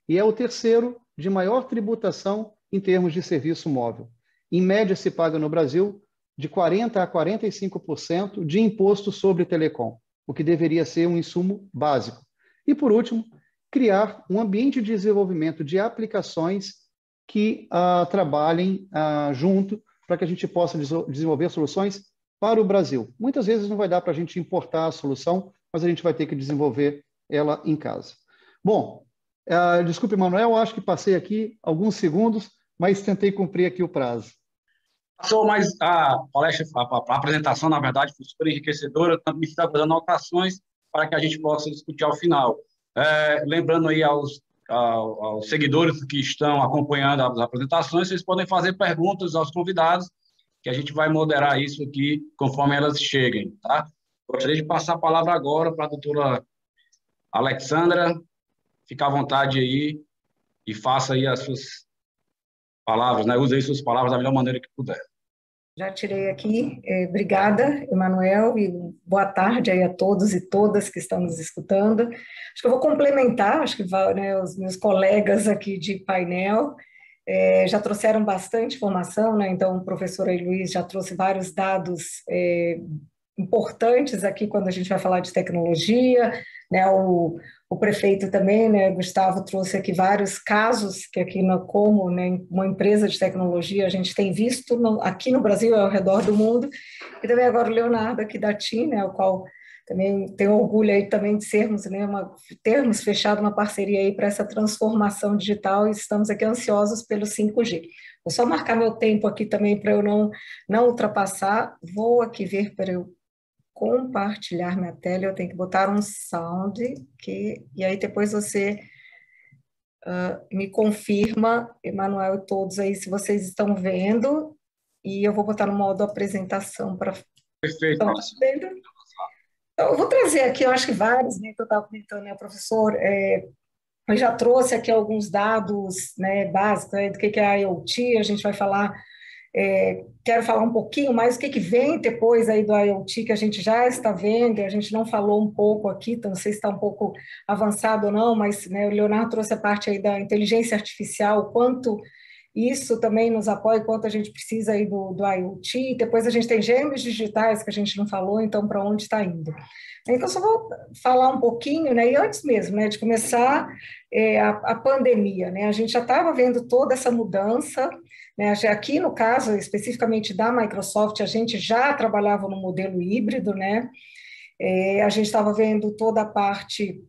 e é o terceiro de maior tributação em termos de serviço móvel. Em média, se paga no Brasil de 40% a 45% de imposto sobre telecom, o que deveria ser um insumo básico. E, por último, criar um ambiente de desenvolvimento de aplicações que trabalhem junto para que a gente possa desenvolver soluções para o Brasil. Muitas vezes não vai dar para a gente importar a solução, mas a gente vai ter que desenvolver ela em casa. Bom, desculpe, Manuel, acho que passei aqui alguns segundos, mas tentei cumprir aqui o prazo. Passou, mas a palestra, a apresentação, na verdade, foi super enriquecedora, também está dando anotações para que a gente possa discutir ao final. Lembrando aí aos seguidores que estão acompanhando as apresentações, vocês podem fazer perguntas aos convidados, que a gente vai moderar isso aqui conforme elas cheguem, tá? Gostaria de passar a palavra agora para a doutora Alexandra. Fica à vontade aí e faça aí as suas palavras, né? Use aí suas palavras da melhor maneira que puder. Já tirei aqui. Obrigada, Emanuel, e boa tarde aí a todos e todas que estão nos escutando. Acho que eu vou complementar, acho que né, os meus colegas aqui de painel já trouxeram bastante informação, né? Então, o professor Luiz já trouxe vários dados importantes aqui quando a gente vai falar de tecnologia, né? O prefeito também, né, Gustavo, trouxe aqui vários casos que aqui, como né, uma empresa de tecnologia, a gente tem visto aqui no Brasil e ao redor do mundo, e também agora o Leonardo aqui da TIM, né, o qual também tenho orgulho aí também de sermos, né, termos fechado uma parceria aí para essa transformação digital e estamos aqui ansiosos pelo 5G. Vou só marcar meu tempo aqui também para eu não ultrapassar, vou aqui ver para eu compartilhar minha tela, eu tenho que botar um sound, e aí depois você me confirma, Emanuel e todos aí, se vocês estão vendo, e eu vou botar no modo apresentação para... Perfeito. Então, eu vou trazer aqui, eu acho que vários, né, que eu estava comentando, né, professor, eu já trouxe aqui alguns dados, né, básicos, né, do que é a IoT, a gente vai falar, quero falar um pouquinho mais do que vem depois aí do IoT, que a gente já está vendo, a gente não falou um pouco aqui, então não sei se está um pouco avançado ou não, mas, né, o Leonardo trouxe a parte aí da inteligência artificial, o quanto isso também nos apoia, quanto a gente precisa aí do IoT, depois a gente tem gêmeos digitais, que a gente não falou, então para onde está indo. Então, só vou falar um pouquinho, né, e antes mesmo, né, de começar a pandemia, né, a gente já estava vendo toda essa mudança, né, aqui no caso, especificamente da Microsoft, a gente já trabalhava no modelo híbrido, né, a gente estava vendo toda a parte,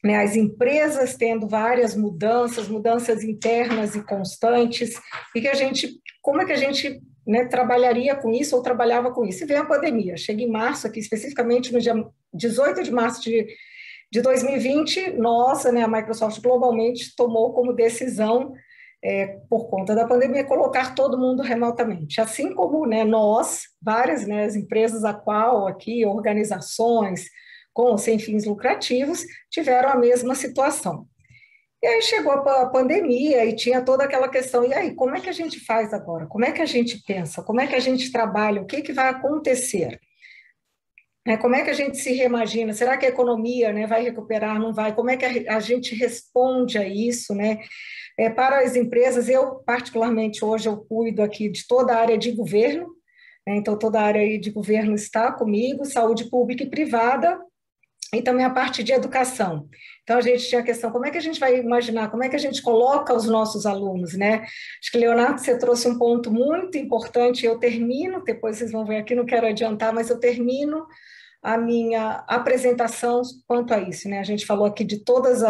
né, as empresas tendo várias mudanças internas e constantes, e como é que a gente, né, trabalharia com isso ou trabalhava com isso? E veio a pandemia, chega em março, aqui especificamente no dia 18 de março de 2020, nossa, né, a Microsoft globalmente tomou como decisão, por conta da pandemia, colocar todo mundo remotamente, assim como, né, nós, várias, né, as empresas a qual aqui, organizações, com ou sem fins lucrativos, tiveram a mesma situação. E aí chegou a pandemia e tinha toda aquela questão, e aí, como é que a gente faz agora? Como é que a gente pensa? Como é que a gente trabalha? O que vai acontecer? Como é que a gente se reimagina? Será que a economia, né, vai recuperar? Não vai? Como é que a gente responde a isso, né? Para as empresas, eu particularmente hoje eu cuido aqui de toda a área de governo, né, então toda a área de governo está comigo, saúde pública e privada, e também a parte de educação. Então, a gente tinha a questão, como é que a gente vai imaginar, como é que a gente coloca os nossos alunos, né? Acho que, Leonardo, você trouxe um ponto muito importante, eu termino, depois vocês vão ver aqui, não quero adiantar, mas eu termino a minha apresentação quanto a isso, né? A gente falou aqui de todas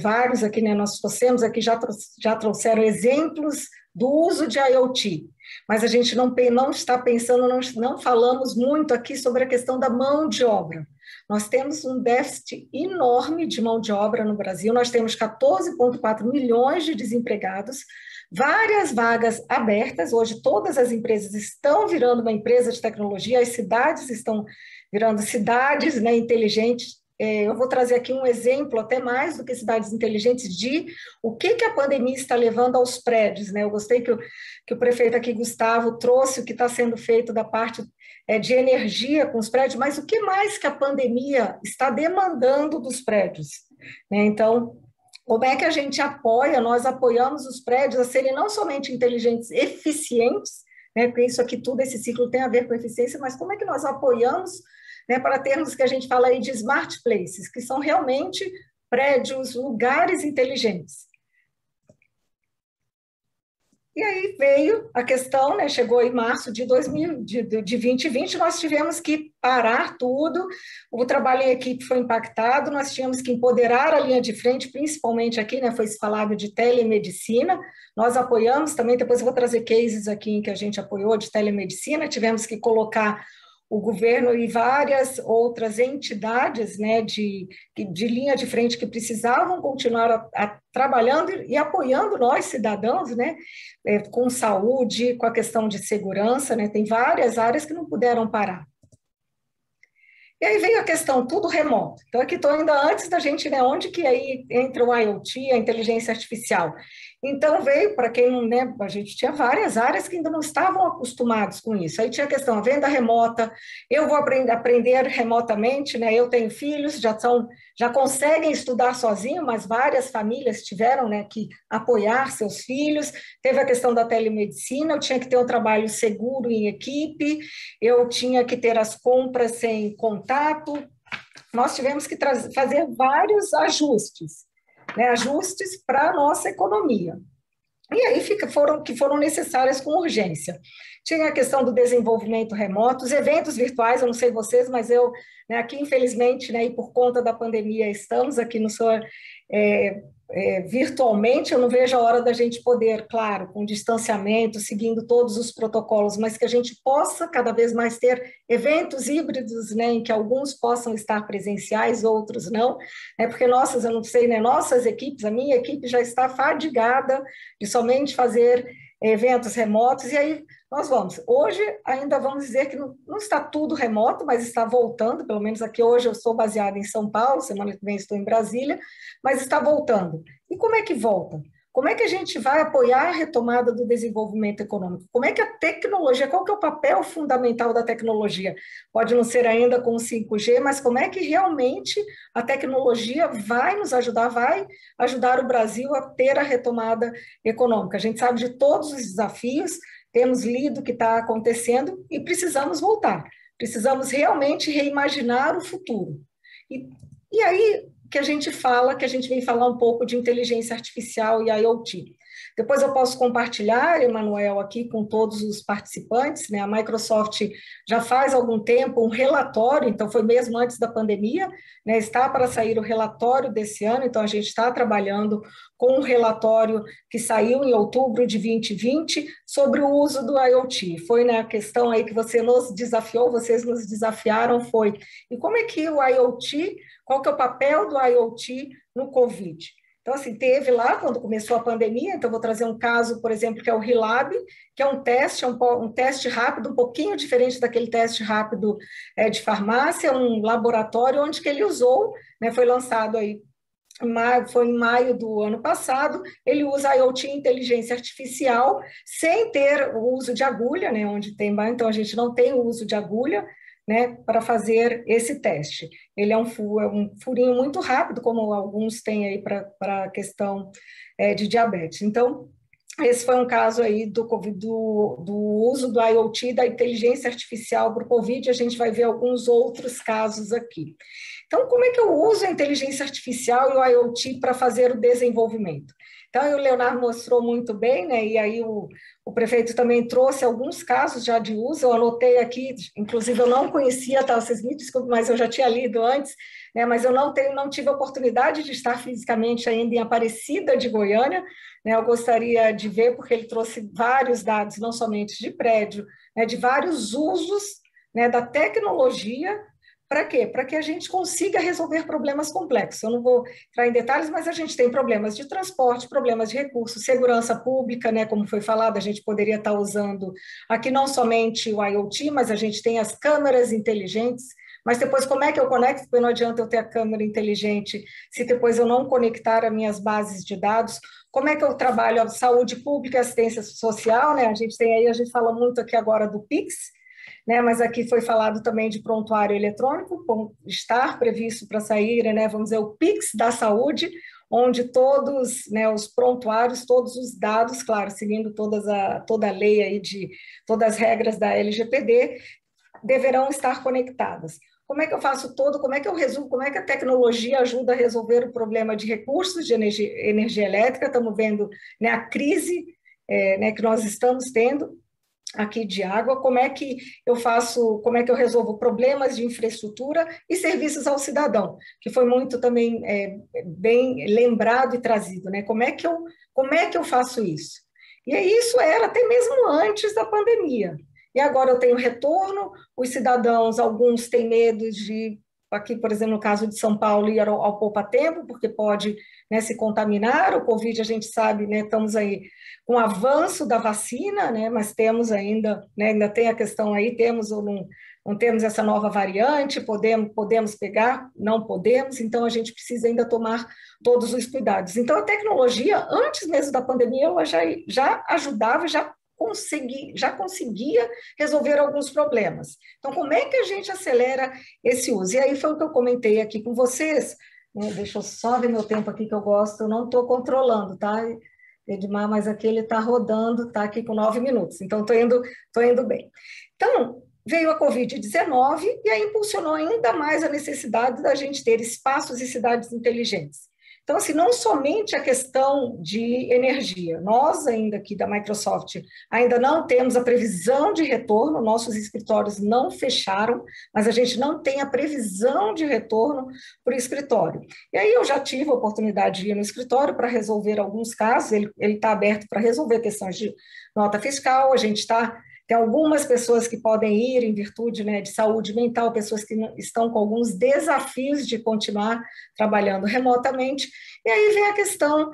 vários aqui, né? Nós trouxemos aqui, já trouxeram exemplos do uso de IoT, mas a gente não está pensando, não falamos muito aqui sobre a questão da mão de obra. Nós temos um déficit enorme de mão de obra no Brasil, nós temos 14,4 milhões de desempregados, várias vagas abertas, hoje todas as empresas estão virando uma empresa de tecnologia, as cidades estão virando cidades, né, inteligentes. Eu vou trazer aqui um exemplo, até mais do que cidades inteligentes, de o que a pandemia está levando aos prédios, né? Eu gostei que o prefeito aqui, Gustavo, trouxe o que está sendo feito da parte de energia com os prédios, mas o que mais que a pandemia está demandando dos prédios, né? Então, como é que a gente apoia, nós apoiamos os prédios a serem não somente inteligentes, eficientes, né? Porque isso aqui tudo, esse ciclo tem a ver com eficiência, mas como é que nós apoiamos, né, para termos que a gente fala aí de smart places, que são realmente prédios, lugares inteligentes. E aí veio a questão, né, chegou em março de 2020, nós tivemos que parar tudo, o trabalho em equipe foi impactado, nós tínhamos que empoderar a linha de frente, principalmente aqui, né, foi falado de telemedicina, nós apoiamos também, depois eu vou trazer cases aqui em que a gente apoiou de telemedicina, tivemos que colocar o governo e várias outras entidades, né, de linha de frente que precisavam continuar trabalhando e apoiando nós, cidadãos, né, com saúde, com a questão de segurança, né, tem várias áreas que não puderam parar. E aí veio a questão, tudo remoto. Então, aqui estou ainda antes da gente, né, onde que aí entra o IoT, a inteligência artificial. Então, veio, para quem não lembra, a gente tinha várias áreas que ainda não estavam acostumados com isso. Aí tinha a questão, a venda remota, eu vou aprender remotamente, né? Eu tenho filhos, já conseguem estudar sozinho, mas várias famílias tiveram, né, que apoiar seus filhos. Teve a questão da telemedicina, eu tinha que ter um trabalho seguro em equipe, eu tinha que ter as compras sem contato. Nós tivemos que fazer vários ajustes, né, ajustes para a nossa economia. E aí foram necessárias com urgência. Tinha a questão do desenvolvimento remoto, os eventos virtuais, eu não sei vocês, mas eu, né, aqui, infelizmente, né, e por conta da pandemia, estamos aqui no SOAR virtualmente, eu não vejo a hora da gente poder, claro, com distanciamento, seguindo todos os protocolos, mas que a gente possa cada vez mais ter eventos híbridos, né, em que alguns possam estar presenciais, outros não, né, porque eu não sei, né, nossas equipes, a minha equipe já está fadigada de somente fazer eventos remotos, e aí nós vamos. Hoje, ainda vamos dizer que não está tudo remoto, mas está voltando, pelo menos aqui hoje eu estou baseada em São Paulo, semana que vem estou em Brasília, mas está voltando. E como é que volta? Como é que a gente vai apoiar a retomada do desenvolvimento econômico? Como é que a tecnologia, qual que é o papel fundamental da tecnologia? Pode não ser ainda com o 5G, mas como é que realmente a tecnologia vai nos ajudar, vai ajudar o Brasil a ter a retomada econômica? A gente sabe de todos os desafios, temos lido o que está acontecendo e precisamos voltar. Precisamos realmente reimaginar o futuro. E aí que a gente fala, que a gente vem falar um pouco de inteligência artificial e IoT. Depois eu posso compartilhar, Emanuel, aqui com todos os participantes, né? A Microsoft já faz algum tempo um relatório, então foi mesmo antes da pandemia, né? Está para sair o relatório desse ano, então a gente está trabalhando com um relatório que saiu em outubro de 2020 sobre o uso do IoT. Foi, né, a questão aí que você nos desafiou, vocês nos desafiaram, foi, e como é que o IoT, qual que é o papel do IoT no Covid? Então, assim, teve lá, quando começou a pandemia, então vou trazer um caso, por exemplo, que é o Rilab, que é um teste rápido, um pouquinho diferente daquele teste rápido de farmácia, um laboratório onde que ele usou, né, foi lançado aí, foi em maio do ano passado, ele usa IoT, inteligência artificial, sem ter o uso de agulha, né, onde tem, então a gente não tem o uso de agulha, né, para fazer esse teste. Ele é um furinho muito rápido, como alguns têm aí para a questão de diabetes. Então, esse foi um caso aí do uso do IoT, da inteligência artificial para o Covid, a gente vai ver alguns outros casos aqui. Então, como é que eu uso a inteligência artificial e o IoT para fazer o desenvolvimento? Então, o Leonardo mostrou muito bem, né, e aí o prefeito também trouxe alguns casos já de uso, eu anotei aqui, inclusive eu não conhecia, tá, vocês me desculpem, mas eu já tinha lido antes, né, mas eu não tive a oportunidade de estar fisicamente ainda em Aparecida de Goiânia, né, eu gostaria de ver, porque ele trouxe vários dados, não somente de prédio, né, de vários usos, né, da tecnologia. Para quê? Para que a gente consiga resolver problemas complexos. Eu não vou entrar em detalhes, mas a gente tem problemas de transporte, problemas de recursos, segurança pública, né, como foi falado, a gente poderia estar usando aqui não somente o IoT, mas a gente tem as câmeras inteligentes, mas depois como é que eu conecto? Porque não adianta eu ter a câmera inteligente se depois eu não conectar as minhas bases de dados. Como é que eu trabalho a saúde pública e assistência social, né? A gente fala muito aqui agora do PIX, né, mas aqui foi falado também de prontuário eletrônico, estar previsto para sair, né, vamos dizer, o PIX da saúde, onde todos, né, os prontuários, todos os dados, claro, seguindo toda a lei aí todas as regras da LGPD, deverão estar conectadas. Como é que eu faço como é que eu resolvo, como é que a tecnologia ajuda a resolver o problema de recursos de energia elétrica? Estamos vendo, né, a crise né, que nós estamos tendo aqui de água, como é que eu resolvo problemas de infraestrutura e serviços ao cidadão, que foi muito também bem lembrado e trazido, né? Como é que eu faço isso? E isso era até mesmo antes da pandemia. E agora eu tenho retorno, os cidadãos, alguns têm medo de, aqui, por exemplo, no caso de São Paulo, ir ao poupa-tempo, porque pode, né, se contaminar. O Covid, a gente sabe, né, estamos aí com o avanço da vacina, né, mas temos ainda, né, ainda tem a questão aí, temos ou não temos essa nova variante, podemos pegar, não podemos, então a gente precisa ainda tomar todos os cuidados. Então a tecnologia, antes mesmo da pandemia, ela já ajudava, já conseguia resolver alguns problemas. Então, como é que a gente acelera esse uso? E aí foi o que eu comentei aqui com vocês, né? Deixa eu só ver meu tempo aqui que eu gosto, eu não estou controlando, tá, Edmar, mas aqui ele está rodando, está aqui com 9 minutos, então estou indo bem. Então, veio a Covid-19 e aí impulsionou ainda mais a necessidade da gente ter espaços e cidades inteligentes. Então, assim, não somente a questão de energia, nós ainda aqui da Microsoft ainda não temos a previsão de retorno, nossos escritórios não fecharam, mas a gente não tem a previsão de retorno para o escritório. E aí eu já tive a oportunidade de ir no escritório para resolver alguns casos, ele está aberto para resolver questões de nota fiscal, a gente está Tem algumas pessoas que podem ir em virtude, né, de saúde mental, pessoas que estão com alguns desafios de continuar trabalhando remotamente. E aí vem a questão,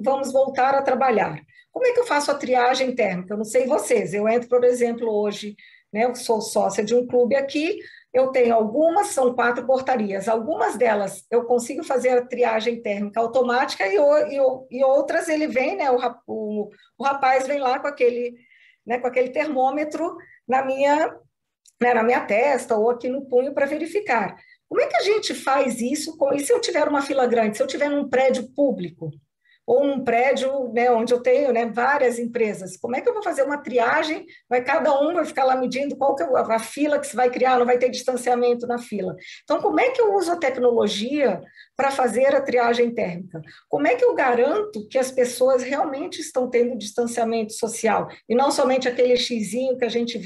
vamos voltar a trabalhar. Como é que eu faço a triagem térmica? Eu não sei vocês, eu entro, por exemplo, hoje, né, eu sou sócia de um clube aqui, eu tenho algumas, são 4 portarias, algumas delas eu consigo fazer a triagem térmica automática e outras ele vem, né, o rapaz vem lá com aquele termômetro na minha testa ou aqui no punho para verificar. Como é que a gente faz isso? E se eu tiver uma fila grande, se eu tiver num prédio público, ou um prédio, né, onde eu tenho, né, várias empresas, como é que eu vou fazer uma triagem? Cada um vai ficar lá medindo qual que é a fila que se vai criar, não vai ter distanciamento na fila. Então, como é que eu uso a tecnologia para fazer a triagem térmica? Como é que eu garanto que as pessoas realmente estão tendo distanciamento social, e não somente aquele xizinho que a gente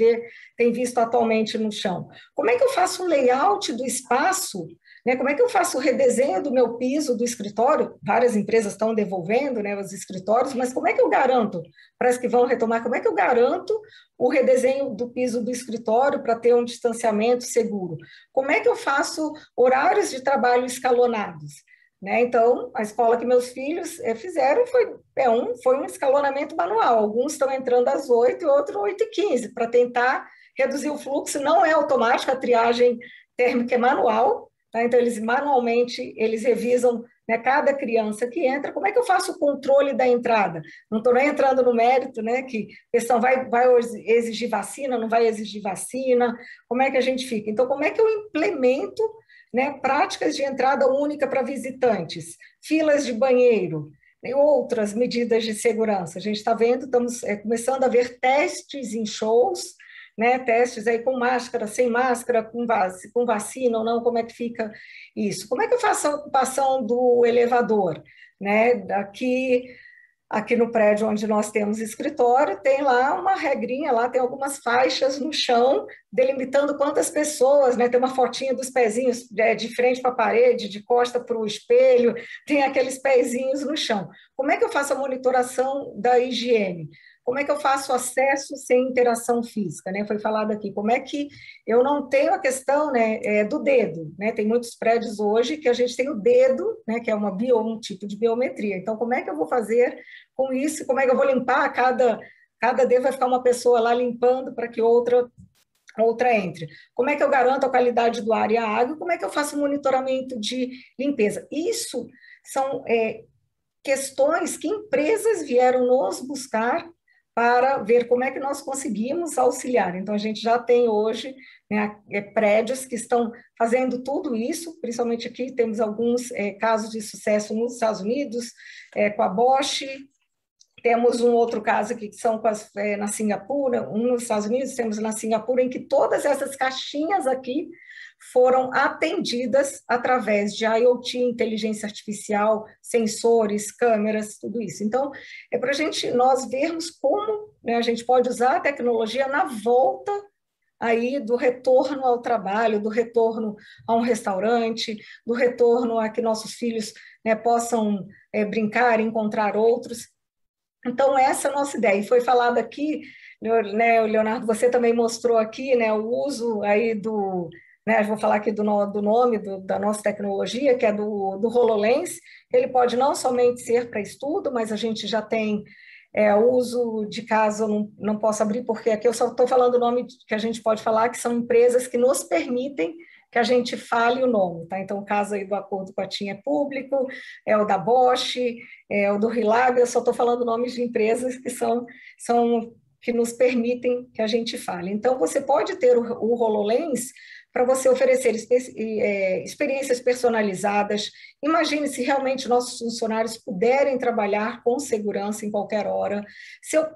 tem visto atualmente no chão? Como é que eu faço um layout do espaço, né? Como é que eu faço o redesenho do meu piso do escritório? Várias empresas estão devolvendo, né, os escritórios, mas como é que eu garanto, parece que vão retomar, como é que eu garanto o redesenho do piso do escritório para ter um distanciamento seguro? Como é que eu faço horários de trabalho escalonados? Né? Então, a escola que meus filhos fizeram foi um escalonamento manual. Alguns estão entrando às 8 e outros 8h15, para tentar reduzir o fluxo. Não é automático, a triagem térmica é manual. Tá? Então, manualmente, eles revisam, né, cada criança que entra. Como é que eu faço o controle da entrada? Não estou nem entrando no mérito, né, que a questão vai exigir vacina, não vai exigir vacina, como é que a gente fica? Então, como é que eu implemento, né, práticas de entrada única para visitantes, filas de banheiro, e outras medidas de segurança? A gente está vendo, estamos começando a ver testes em shows, né, testes aí com máscara, sem máscara, com vacina ou não, como é que fica isso? Como é que eu faço a ocupação do elevador? Né? Aqui no prédio onde nós temos escritório, tem lá uma regrinha, lá tem algumas faixas no chão, delimitando quantas pessoas, né? Tem uma fotinha dos pezinhos de frente para a parede, de costa para o espelho, tem aqueles pezinhos no chão. Como é que eu faço a monitoração da higiene? Como é que eu faço acesso sem interação física? Né? Foi falado aqui, como é que eu não tenho a questão, né, do dedo? Né? Tem muitos prédios hoje que a gente tem o dedo, né, que é um tipo de biometria. Então, como é que eu vou fazer com isso? Como é que eu vou limpar? Cada dedo vai ficar uma pessoa lá limpando para que outra entre. Como é que eu garanto a qualidade do ar e a água? Como é que eu faço o monitoramento de limpeza? Isso são questões que empresas vieram nos buscar para ver como é que nós conseguimos auxiliar. Então, a gente já tem hoje, né, prédios que estão fazendo tudo isso, principalmente aqui temos alguns casos de sucesso nos Estados Unidos, com a Bosch, temos um outro caso aqui que são na Singapura, um nos Estados Unidos, temos na Singapura, em que todas essas caixinhas aqui foram atendidas através de IoT, inteligência artificial, sensores, câmeras, tudo isso. Então, é para nós vermos como, né, a gente pode usar a tecnologia na volta aí do retorno ao trabalho, do retorno a um restaurante, do retorno a que nossos filhos, né, possam brincar, encontrar outros. Então, essa é a nossa ideia. E foi falado aqui, né, Leonardo, você também mostrou aqui, né, o uso aí né, vou falar aqui do nome da nossa tecnologia, que é do HoloLens. Ele pode não somente ser para estudo, mas a gente já tem uso de caso, eu não posso abrir, porque aqui eu só estou falando o nome que a gente pode falar, que são empresas que nos permitem que a gente fale o nome, tá? Então, o caso aí do acordo com a TIM é público, é o da Bosch, é o do Rilab, eu só estou falando nomes de empresas que nos permitem que a gente fale. Então, você pode ter o HoloLens para você oferecer experiências personalizadas. Imagine se realmente nossos funcionários puderem trabalhar com segurança em qualquer hora, se eu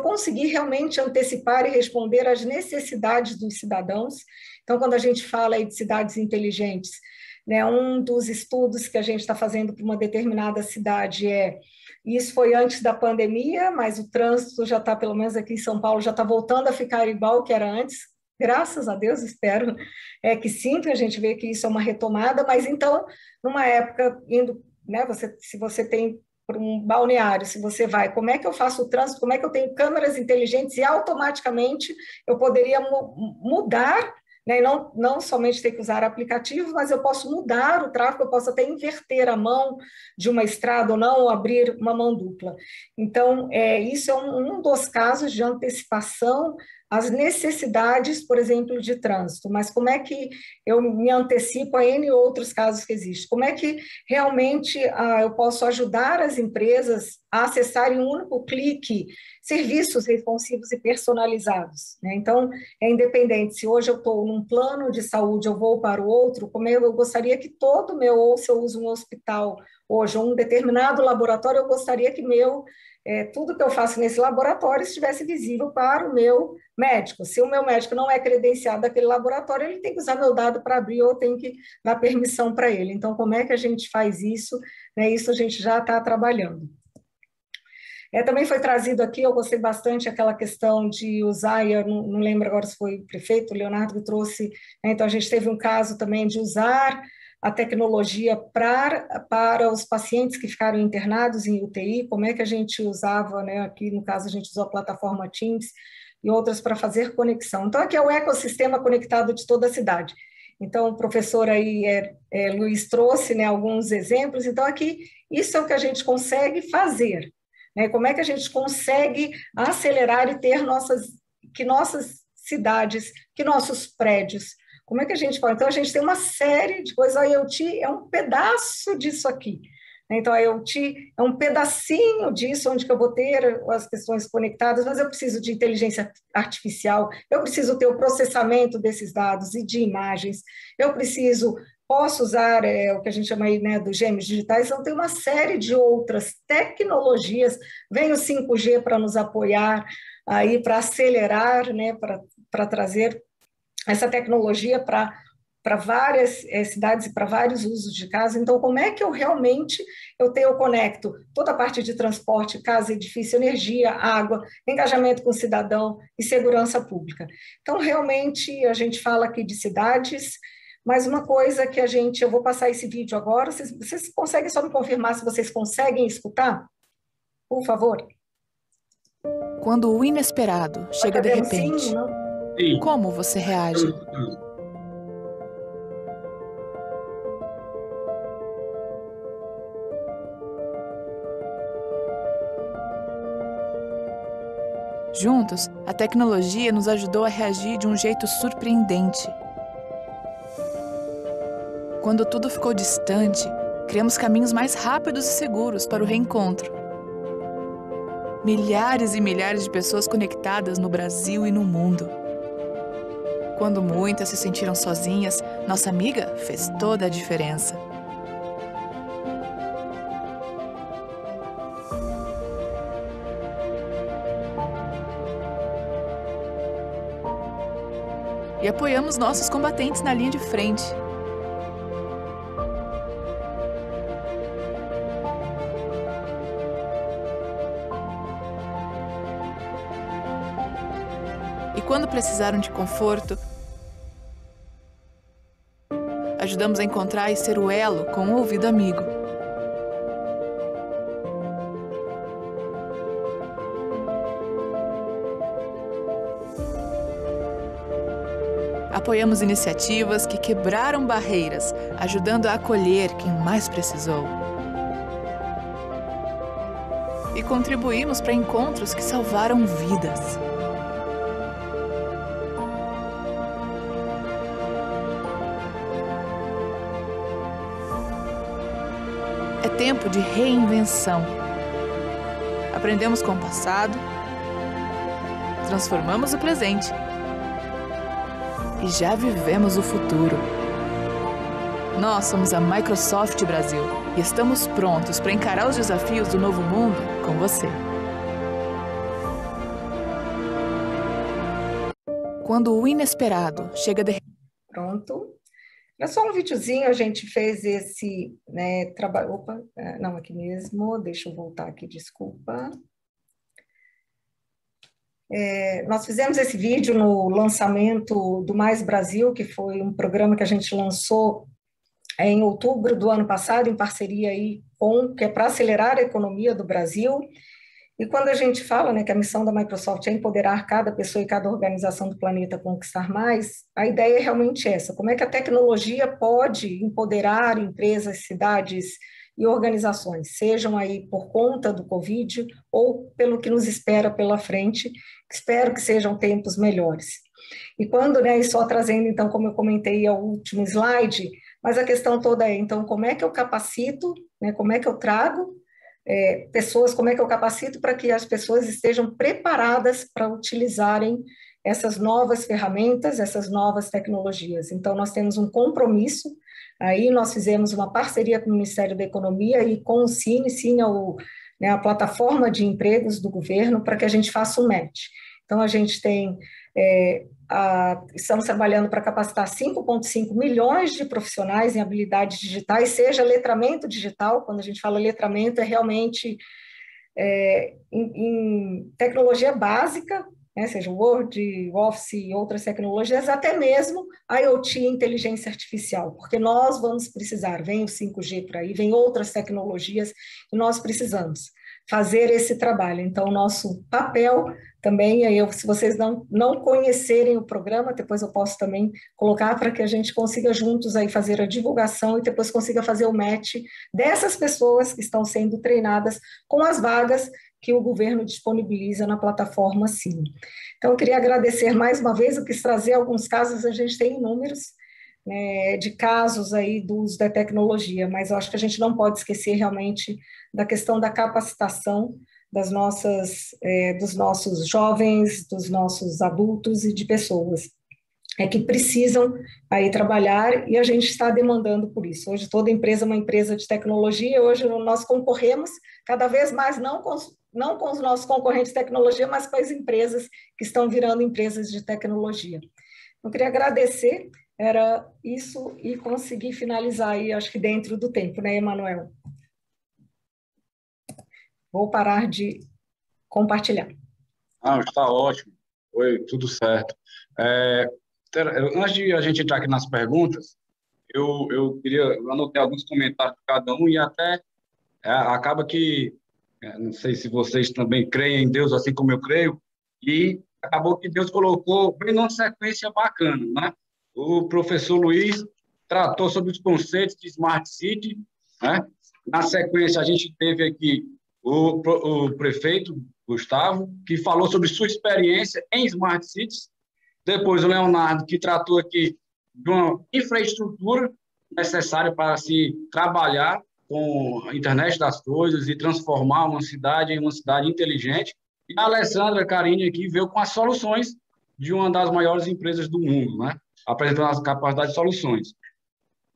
conseguir realmente antecipar e responder às necessidades dos cidadãos. Então, quando a gente fala aí de cidades inteligentes, né, um dos estudos que a gente está fazendo para uma determinada cidade isso foi antes da pandemia, mas o trânsito já está, pelo menos aqui em São Paulo, já está voltando a ficar igual que era antes. Graças a Deus, espero que sim, que a gente vê que isso é uma retomada, mas então, numa época, né, se você tem um balneário, se você vai, como é que eu faço o trânsito, como é que eu tenho câmeras inteligentes e automaticamente eu poderia mudar, né, e não somente ter que usar aplicativo, mas eu posso mudar o tráfego, eu posso até inverter a mão de uma estrada ou não, ou abrir uma mão dupla. Então, isso é um dos casos de antecipação às necessidades, por exemplo, de trânsito, mas como é que eu me antecipo a N outros casos que existem? Como é que realmente eu posso ajudar as empresas a acessarem em um único clique serviços responsivos e personalizados, né? Então, é independente, se hoje eu estou num plano de saúde, eu vou para o outro, como eu gostaria que todo meu, ou se eu uso um hospital hoje, um determinado laboratório, eu gostaria que tudo que eu faço nesse laboratório estivesse visível para o meu médico. Se o meu médico não é credenciado daquele laboratório, ele tem que usar meu dado para abrir ou tem que dar permissão para ele. Então, como é que a gente faz isso? Né, isso a gente já está trabalhando. Também foi trazido aqui, eu gostei bastante aquela questão de usar, e eu não lembro agora se foi o prefeito, o Leonardo, que trouxe, né, então a gente teve um caso também de usar a tecnologia para os pacientes que ficaram internados em UTI, como é que a gente usava, né, aqui no caso a gente usou a plataforma Teams e outras para fazer conexão. Então aqui é o ecossistema conectado de toda a cidade. Então o professor aí, Luiz, trouxe, né, alguns exemplos, então aqui isso é o que a gente consegue fazer, né, como é que a gente consegue acelerar e ter nossas cidades, que nossos prédios, como é que a gente pode? Então, a gente tem uma série de coisas. A IoT é um pedaço disso aqui. Então, a IoT é um pedacinho disso, onde que eu vou ter as questões conectadas, mas eu preciso de inteligência artificial, eu preciso ter o processamento desses dados e de imagens, posso usar o que a gente chama aí, né, dos gêmeos digitais, então tem uma série de outras tecnologias, vem o 5G para nos apoiar, aí para acelerar, né, para trazer essa tecnologia para várias cidades e para vários usos de casa. Então, como é que eu realmente eu conecto toda a parte de transporte, casa, edifício, energia, água, engajamento com o cidadão e segurança pública? Então, realmente, a gente fala aqui de cidades, mas uma coisa que eu vou passar esse vídeo agora, vocês conseguem só me confirmar se vocês conseguem escutar? Por favor. Quando o inesperado chega de repente, sim, não? Como você reage? Juntos, a tecnologia nos ajudou a reagir de um jeito surpreendente. Quando tudo ficou distante, criamos caminhos mais rápidos e seguros para o reencontro. Milhares e milhares de pessoas conectadas no Brasil e no mundo. Quando muitas se sentiram sozinhas, nossa amiga fez toda a diferença. E apoiamos nossos combatentes na linha de frente. E quando precisaram de conforto, ajudamos a encontrar e ser o elo com o ouvido amigo. Apoiamos iniciativas que quebraram barreiras, ajudando a acolher quem mais precisou. E contribuímos para encontros que salvaram vidas. É tempo de reinvenção. Aprendemos com o passado, transformamos o presente e já vivemos o futuro. Nós somos a Microsoft Brasil e estamos prontos para encarar os desafios do novo mundo com você. Quando o inesperado chega de... Pronto. É só um videozinho, a gente fez esse, né, trabalho... Opa, não, aqui mesmo, deixa eu voltar aqui, desculpa. Nós fizemos esse vídeo no lançamento do Mais Brasil, que foi um programa que a gente lançou em outubro do ano passado, em parceria aí que é para acelerar a economia do Brasil. E quando a gente fala, né, que a missão da Microsoft é empoderar cada pessoa e cada organização do planeta a conquistar mais, a ideia é realmente essa: como é que a tecnologia pode empoderar empresas, cidades e organizações, sejam aí por conta do Covid ou pelo que nos espera pela frente, espero que sejam tempos melhores. E quando, né, e só trazendo, então, como eu comentei ao último slide, mas a questão toda é, então, como é que eu capacito, né, como é que eu trago pessoas, como é que eu capacito para que as pessoas estejam preparadas para utilizarem essas novas ferramentas, essas novas tecnologias. Então, nós temos um compromisso, aí nós fizemos uma parceria com o Ministério da Economia e com o Cine. Cine é a plataforma de empregos do governo, para que a gente faça um match. Então, a gente tem, estamos trabalhando para capacitar 5,5 milhões de profissionais em habilidades digitais, seja letramento digital. Quando a gente fala letramento, é realmente em tecnologia básica, né, seja Word, Office e outras tecnologias, até mesmo IoT, inteligência artificial, porque nós vamos precisar, vem o 5G por aí, vem outras tecnologias, e nós precisamos fazer esse trabalho. Então, o nosso papel também, se vocês não conhecerem o programa, depois eu posso também colocar para que a gente consiga juntos aí fazer a divulgação e depois consiga fazer o match dessas pessoas que estão sendo treinadas com as vagas que o governo disponibiliza na plataforma Cine. Então, eu queria agradecer mais uma vez, eu quis trazer alguns casos, a gente tem inúmeros, né, de casos aí do uso da tecnologia, mas eu acho que a gente não pode esquecer realmente da questão da capacitação dos nossos jovens, dos nossos adultos e de pessoas que precisam aí trabalhar, e a gente está demandando por isso. Hoje toda empresa é uma empresa de tecnologia, hoje nós concorremos cada vez mais não com os nossos concorrentes de tecnologia, mas com as empresas que estão virando empresas de tecnologia. Eu queria agradecer, era isso, e conseguir finalizar aí, acho que dentro do tempo, né, Emanuel? Vou parar de compartilhar. Está ótimo, foi tudo certo. Antes de a gente entrar aqui nas perguntas, eu anotei alguns comentários de cada um, e até acaba que, não sei se vocês também creem em Deus assim como eu creio, e acabou que Deus colocou bem numa sequência bacana, né? O professor Luiz tratou sobre os conceitos de Smart City, né? Na sequência, a gente teve aqui o prefeito Gustavo, que falou sobre sua experiência em Smart Cities. Depois o Leonardo, que tratou aqui de uma infraestrutura necessária para se trabalhar com a internet das coisas e transformar uma cidade em uma cidade inteligente. E a Alessandra Carini aqui veio com as soluções de uma das maiores empresas do mundo, né? Apresentando as capacidades de soluções.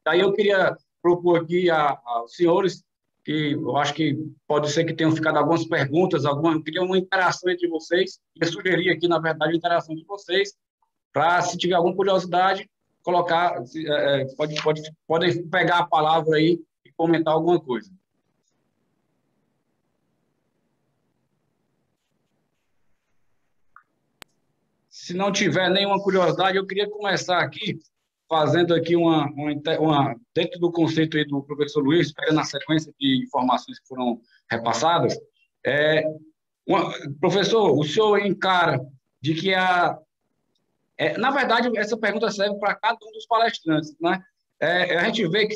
Daí eu queria propor aqui aos senhores, que eu acho que pode ser que tenham ficado algumas perguntas, eu queria uma interação entre vocês, eu sugeri aqui, na verdade, a interação de vocês, para, se tiver alguma curiosidade, colocar, podem pegar a palavra aí e comentar alguma coisa. Se não tiver nenhuma curiosidade, eu queria começar aqui, fazendo aqui dentro do conceito aí do professor Luiz, pegando a sequência de informações que foram repassadas. Professor, o senhor encara de que na verdade, essa pergunta serve para cada um dos palestrantes, né? A gente vê que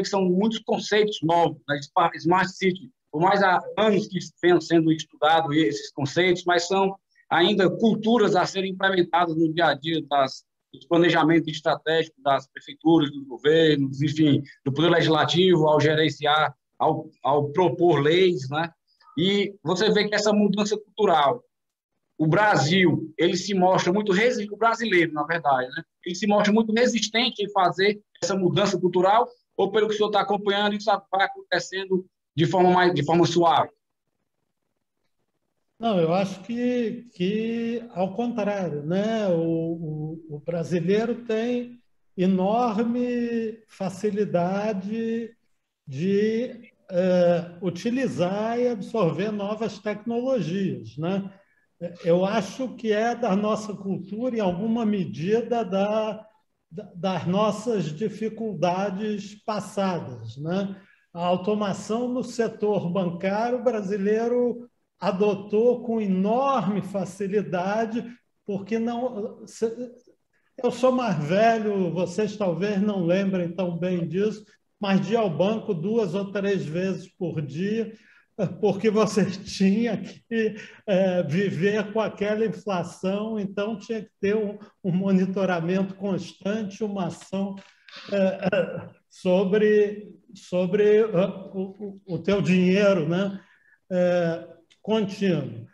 são muitos conceitos novos, né? Smart City, por mais há anos que venham sendo estudados esses conceitos, mas são ainda culturas a serem implementadas no dia a dia dos planejamentos estratégicos das prefeituras, dos governos, enfim, do Poder Legislativo, ao gerenciar, ao propor leis, né? E você vê que essa mudança cultural, o Brasil, ele se mostra muito resistente, o brasileiro, na verdade, né? Ele se mostra muito resistente em fazer essa mudança cultural, ou pelo que o senhor está acompanhando, isso vai acontecendo de forma suave? Não, eu acho que ao contrário, né? O brasileiro tem enorme facilidade de utilizar e absorver novas tecnologias, né? Eu acho que é da nossa cultura, em alguma medida, das nossas dificuldades passadas, né? A automação no setor bancário brasileiro adotou com enorme facilidade, porque não... Eu sou mais velho, vocês talvez não lembrem tão bem disso, mas ia ao banco 2 ou 3 vezes por dia, porque você tinha que viver com aquela inflação, então tinha que ter um monitoramento constante, uma ação sobre o teu dinheiro, né? Contínuo.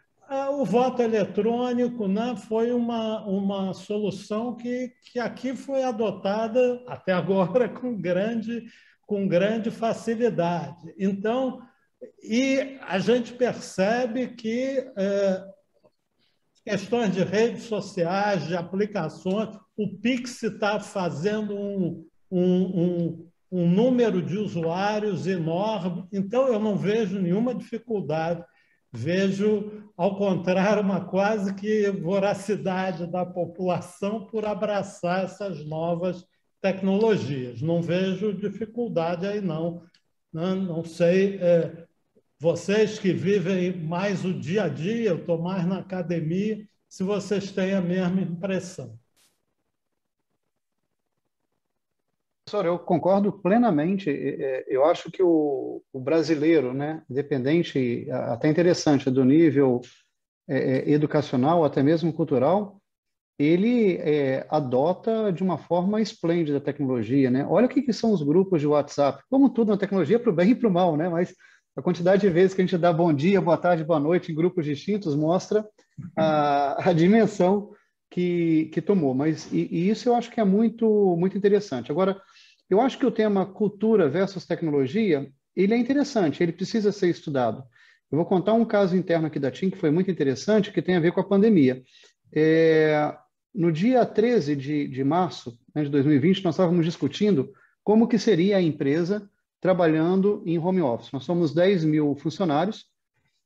O voto eletrônico, né, foi uma solução que aqui foi adotada até agora com grande facilidade. Então, e a gente percebe que questões de redes sociais, de aplicações, o Pix está fazendo um número de usuários enorme, então eu não vejo nenhuma dificuldade, vejo, ao contrário, uma quase que voracidade da população por abraçar essas novas tecnologias. Não vejo dificuldade aí, não. Não sei, vocês que vivem mais o dia a dia, eu estou mais na academia, se vocês têm a mesma impressão. Professor, eu concordo plenamente. Eu acho que o brasileiro, né, independente, até interessante, do nível educacional, até mesmo cultural, ele adota de uma forma esplêndida a tecnologia, né? Olha o que são os grupos de WhatsApp. Como tudo na tecnologia, para o bem e para o mal, né? Mas a quantidade de vezes que a gente dá bom dia, boa tarde, boa noite em grupos distintos mostra a dimensão que tomou. Mas e isso eu acho que é muito, muito interessante. Agora, eu acho que o tema cultura versus tecnologia, ele é interessante, ele precisa ser estudado. Eu vou contar um caso interno aqui da TIM que foi muito interessante, que tem a ver com a pandemia. No dia 13 de março, né, de 2020, nós estávamos discutindo como que seria a empresa trabalhando em home office. Nós somos 10 mil funcionários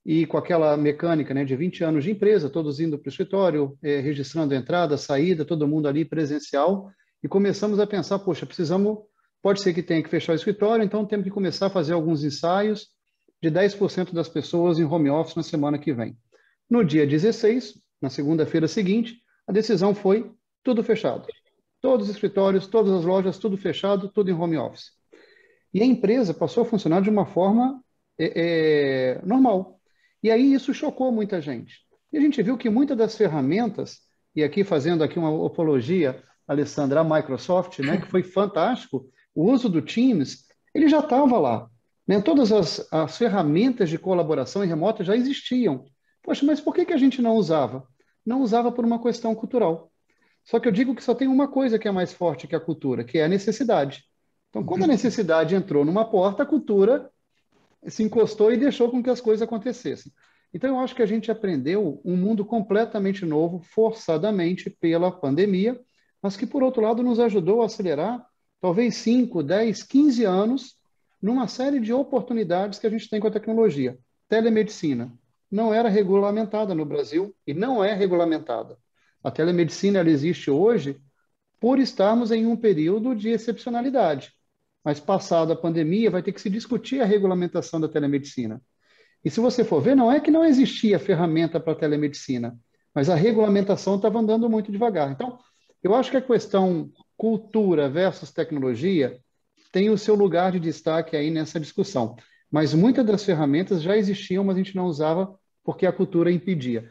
e com aquela mecânica, né, de 20 anos de empresa, todos indo para o escritório, registrando a entrada, saída, todo mundo ali presencial, e começamos a pensar, poxa, pode ser que tenha que fechar o escritório, então temos que começar a fazer alguns ensaios de 10% das pessoas em home office na semana que vem. No dia 16, na segunda-feira seguinte, a decisão foi tudo fechado. Todos os escritórios, todas as lojas, tudo fechado, tudo em home office. E a empresa passou a funcionar de uma forma normal. E aí isso chocou muita gente. E a gente viu que muitas das ferramentas, e aqui fazendo aqui uma apologia, Alessandra, a Microsoft, né, que foi fantástico, o uso do Teams, ele já estava lá. Né? Todas as ferramentas de colaboração em remota já existiam. Poxa, mas por que a gente não usava? Não usava por uma questão cultural. Só que eu digo que só tem uma coisa que é mais forte que a cultura, que é a necessidade. Então, quando a necessidade entrou numa porta, a cultura se encostou e deixou com que as coisas acontecessem. Então, eu acho que a gente aprendeu um mundo completamente novo, forçadamente pela pandemia, mas que, por outro lado, nos ajudou a acelerar talvez 5, 10, 15 anos numa série de oportunidades que a gente tem com a tecnologia. Telemedicina não era regulamentada no Brasil e não é regulamentada. A telemedicina ela existe hoje por estarmos em um período de excepcionalidade. Mas, passada a pandemia, vai ter que se discutir a regulamentação da telemedicina. E se você for ver, não é que não existia ferramenta para telemedicina, mas a regulamentação estava andando muito devagar. Então, eu acho que a questão cultura versus tecnologia tem o seu lugar de destaque aí nessa discussão. Mas muitas das ferramentas já existiam, mas a gente não usava porque a cultura impedia.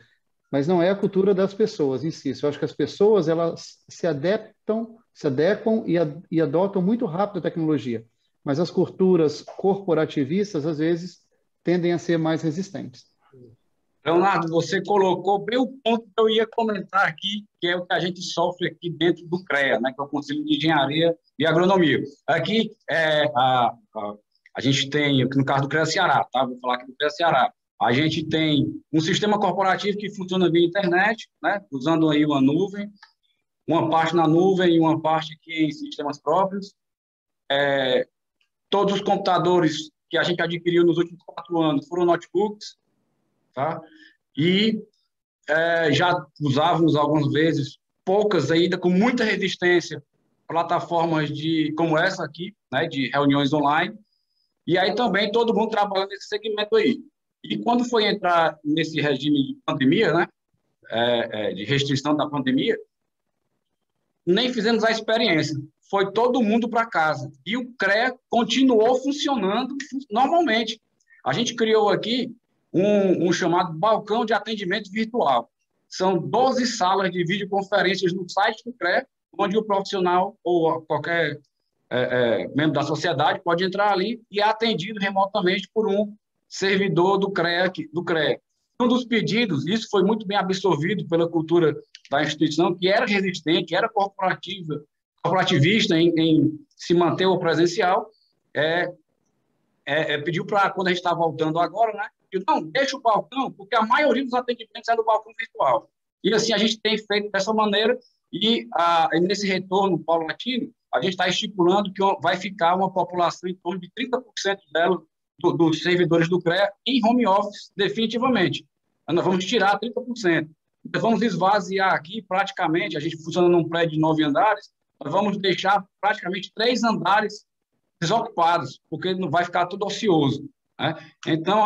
Mas não é a cultura das pessoas em si. Eu acho que as pessoas elas se adequam e adotam muito rápido a tecnologia. Mas as culturas corporativistas, às vezes, tendem a ser mais resistentes. Leonardo, você colocou bem o ponto que eu ia comentar aqui, que é o que a gente sofre aqui dentro do CREA, né, que é o Conselho de Engenharia e Agronomia. Aqui, a gente tem, no caso do CREA Ceará, tá? Vou falar aqui do CREA Ceará. A gente tem um sistema corporativo que funciona via internet, né, usando aí uma nuvem, uma parte na nuvem e uma parte aqui em sistemas próprios. Todos os computadores que a gente adquiriu nos últimos 4 anos foram notebooks, tá? E já usávamos algumas vezes, poucas ainda, com muita resistência, plataformas como essa aqui, né, de reuniões online, e aí também todo mundo trabalhando nesse segmento aí. E quando foi entrar nesse regime de pandemia, né, de restrição da pandemia, nem fizemos a experiência. Foi todo mundo para casa. E o CREA continuou funcionando normalmente. A gente criou aqui um chamado balcão de atendimento virtual. São 12 salas de videoconferências no site do CREA, onde o profissional ou qualquer membro da sociedade pode entrar ali e é atendido remotamente por um servidor do CREA. Um dos pedidos, isso foi muito bem absorvido pela cultura da instituição, que era resistente, era corporativista em se manter o presencial, pediu para, quando a gente está voltando agora, né? Não, deixa o balcão, porque a maioria dos atendimentos é do balcão virtual. E assim a gente tem feito dessa maneira, e nesse retorno paulatino, a gente está estipulando que vai ficar uma população em torno de 30% dela, dos servidores do CREA, em home office, definitivamente. Nós vamos tirar 30%. Nós vamos esvaziar aqui, praticamente, a gente funciona num prédio de 9 andares, nós vamos deixar praticamente 3 andares desocupados, porque não vai ficar tudo ocioso. Né? Então,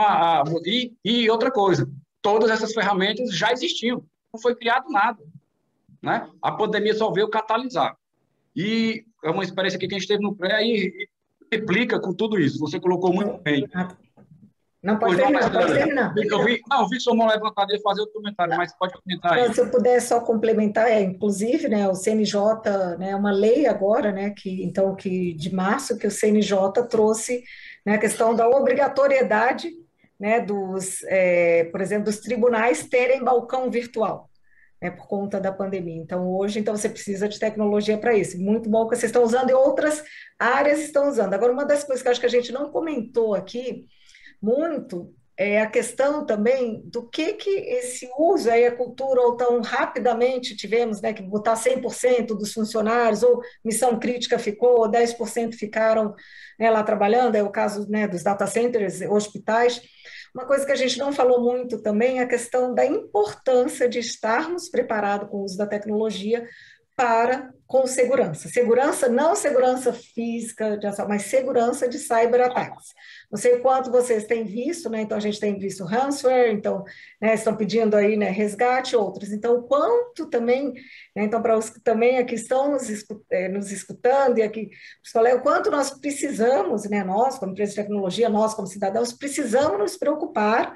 e outra coisa, todas essas ferramentas já existiam, não foi criado nada. Né? A pandemia só veio catalisar. E é uma experiência aqui que a gente teve no CREA e replica com tudo isso. Você colocou muito bem. Não, pode terminar. Eu vi sua mão levantada e fazer o comentário, mas pode comentar aí. Se eu puder só complementar, inclusive, né, o CNJ, né, uma lei agora, né, que de março, que o CNJ trouxe, né, a questão da obrigatoriedade, né, por exemplo, dos tribunais terem balcão virtual, né, por conta da pandemia. Então, hoje, você precisa de tecnologia para isso. Muito bom que vocês estão usando e outras áreas estão usando. Agora, uma das coisas que eu acho que a gente não comentou aqui muito é a questão também do que esse uso aí, a cultura, ou tão rapidamente tivemos, né, que botar 100% dos funcionários, ou missão crítica ficou, ou 10% ficaram, né, lá trabalhando, é o caso, né, dos data centers, hospitais. Uma coisa que a gente não falou muito também é a questão da importância de estarmos preparados com o uso da tecnologia com segurança. Segurança, não segurança física, mas segurança de cyberataques. Não sei quanto vocês têm visto, né? Então, a gente tem visto ransomware, então, né, estão pedindo aí, né, resgate, outros. Então, o quanto também, né, então, para os que também aqui estão nos escutando, e aqui, o quanto nós precisamos, né, nós, como empresa de tecnologia, nós, como cidadãos, precisamos nos preocupar,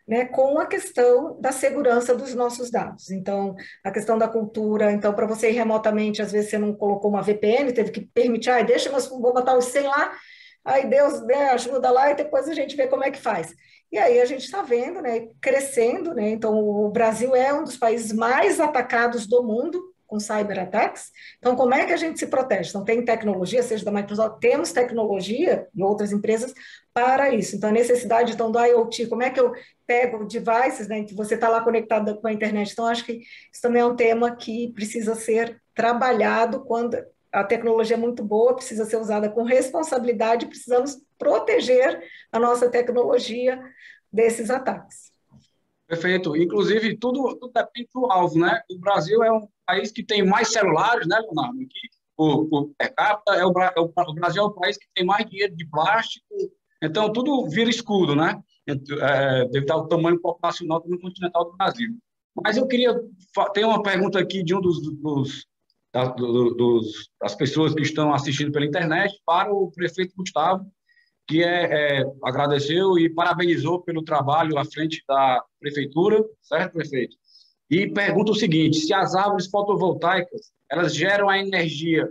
né, com a questão da segurança dos nossos dados. Então, a questão da cultura, então, para você ir remotamente, às vezes você não colocou uma VPN, teve que permitir, deixa, mas vou botar os 100 lá, aí Deus, né, ajuda lá, e depois a gente vê como é que faz. E aí a gente está vendo, né, crescendo, né, então o Brasil é um dos países mais atacados do mundo, com cyberataques. Então, como é que a gente se protege? Então, tem tecnologia, seja da Microsoft, temos tecnologia e outras empresas para isso. Então, a necessidade então, do IoT, como é que eu pego devices, né, que você está lá conectado com a internet? Então, acho que isso também é um tema que precisa ser trabalhado quando a tecnologia é muito boa, precisa ser usada com responsabilidade, precisamos proteger a nossa tecnologia desses ataques. Perfeito. Inclusive, tudo depende do alvo, né? O Brasil é um país que tem mais celulares, né, Leonardo? Por per capita, o Brasil é o país que tem mais dinheiro de plástico, então tudo vira escudo, né? Devido ao tamanho populacional do continental do Brasil. Mas eu queria ter uma pergunta aqui de um das pessoas que estão assistindo pela internet para o prefeito Gustavo, que agradeceu e parabenizou pelo trabalho à frente da prefeitura, certo, prefeito? E pergunta o seguinte: se as árvores fotovoltaicas elas geram a energia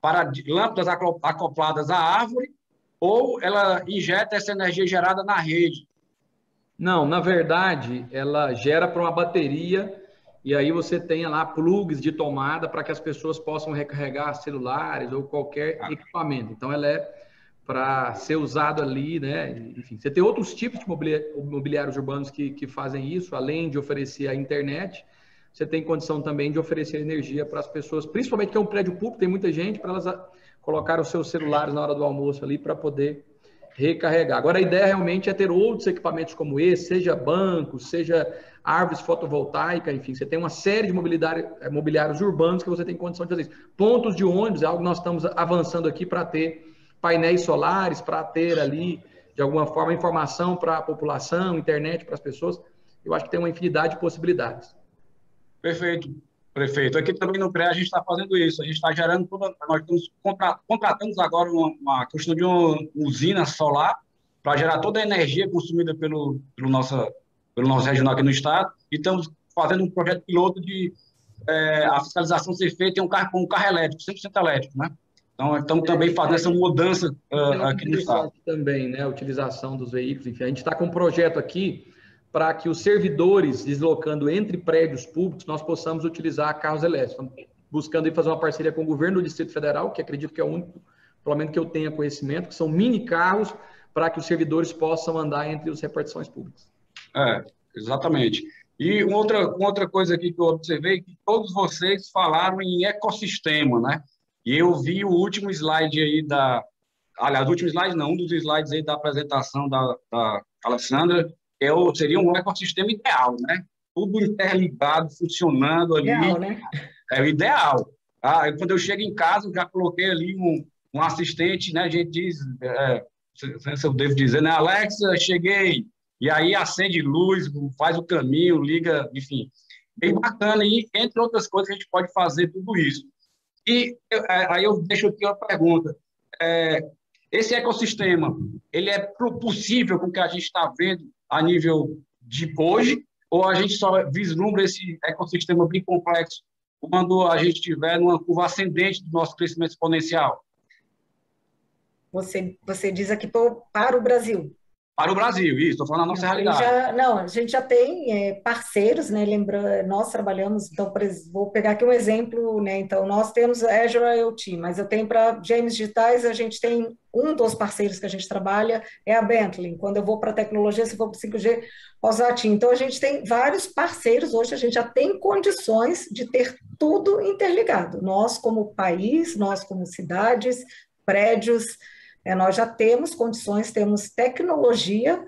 para lâmpadas acopladas à árvore ou ela injeta essa energia gerada na rede? Não, na verdade, ela gera para uma bateria e aí você tem lá plugs de tomada para que as pessoas possam recarregar celulares ou qualquer equipamento. Então, ela é para ser usado ali, né? Enfim, você tem outros tipos de mobiliários urbanos que fazem isso, além de oferecer a internet, você tem condição também de oferecer energia para as pessoas, principalmente que é um prédio público, tem muita gente, para elas colocar os seus celulares na hora do almoço ali para poder recarregar. Agora, a ideia realmente é ter outros equipamentos como esse, seja bancos, seja árvores fotovoltaicas, enfim, você tem uma série de mobiliários urbanos que você tem condição de fazer isso. Pontos de ônibus é algo que nós estamos avançando aqui para ter painéis solares, para ter ali, de alguma forma, informação para a população, internet para as pessoas. Eu acho que tem uma infinidade de possibilidades. Perfeito, prefeito. Aqui também no CREA a gente está fazendo isso. A gente está gerando nós estamos contratamos agora uma questão de uma usina solar para gerar toda a energia consumida pelo nosso regional aqui no estado. E estamos fazendo um projeto piloto de a fiscalização ser feita em um carro elétrico, 100% elétrico, né? Então, estamos também fazendo essa mudança aqui no estado. Também, né? A utilização dos veículos. Enfim, a gente está com um projeto aqui para que os servidores deslocando entre prédios públicos, nós possamos utilizar carros elétricos. Estamos buscando aí fazer uma parceria com o governo do Distrito Federal, que acredito que é o único, pelo menos que eu tenha conhecimento, que são mini carros para que os servidores possam andar entre as repartições públicas. Exatamente. E uma outra coisa aqui que eu observei, que todos vocês falaram em ecossistema, né? E eu vi o último slide aí aliás, o último slide não, um dos slides aí da apresentação da Alessandra, seria um ecossistema ideal, né? Tudo interligado, funcionando ali. Ideal, né? É o ideal. Quando eu chego em casa, eu já coloquei ali um assistente, né? A gente diz, se eu devo dizer, né? Alexa, cheguei. E aí acende luz, faz o caminho, liga, enfim. Bem bacana. E, entre outras coisas, a gente pode fazer tudo isso. E aí eu deixo aqui uma pergunta. Esse ecossistema, ele é possível com o que a gente está vendo a nível de hoje, ou a gente só vislumbra esse ecossistema bem complexo quando a gente estiver numa curva ascendente do nosso crescimento exponencial? Você diz aqui para o Brasil. Para o Brasil, isso, estou falando da nossa realidade. A gente já tem parceiros, né? Lembrando, nós trabalhamos, então, vou pegar aqui um exemplo, né? Então, nós temos Azure IoT, mas eu tenho para games digitais, a gente tem um dos parceiros que a gente trabalha, é a Bentley. Quando eu vou para tecnologia, se for para 5G, Osati. Então, a gente tem vários parceiros, hoje a gente já tem condições de ter tudo interligado. Nós, como país, nós, como cidades, prédios, nós já temos condições, temos tecnologia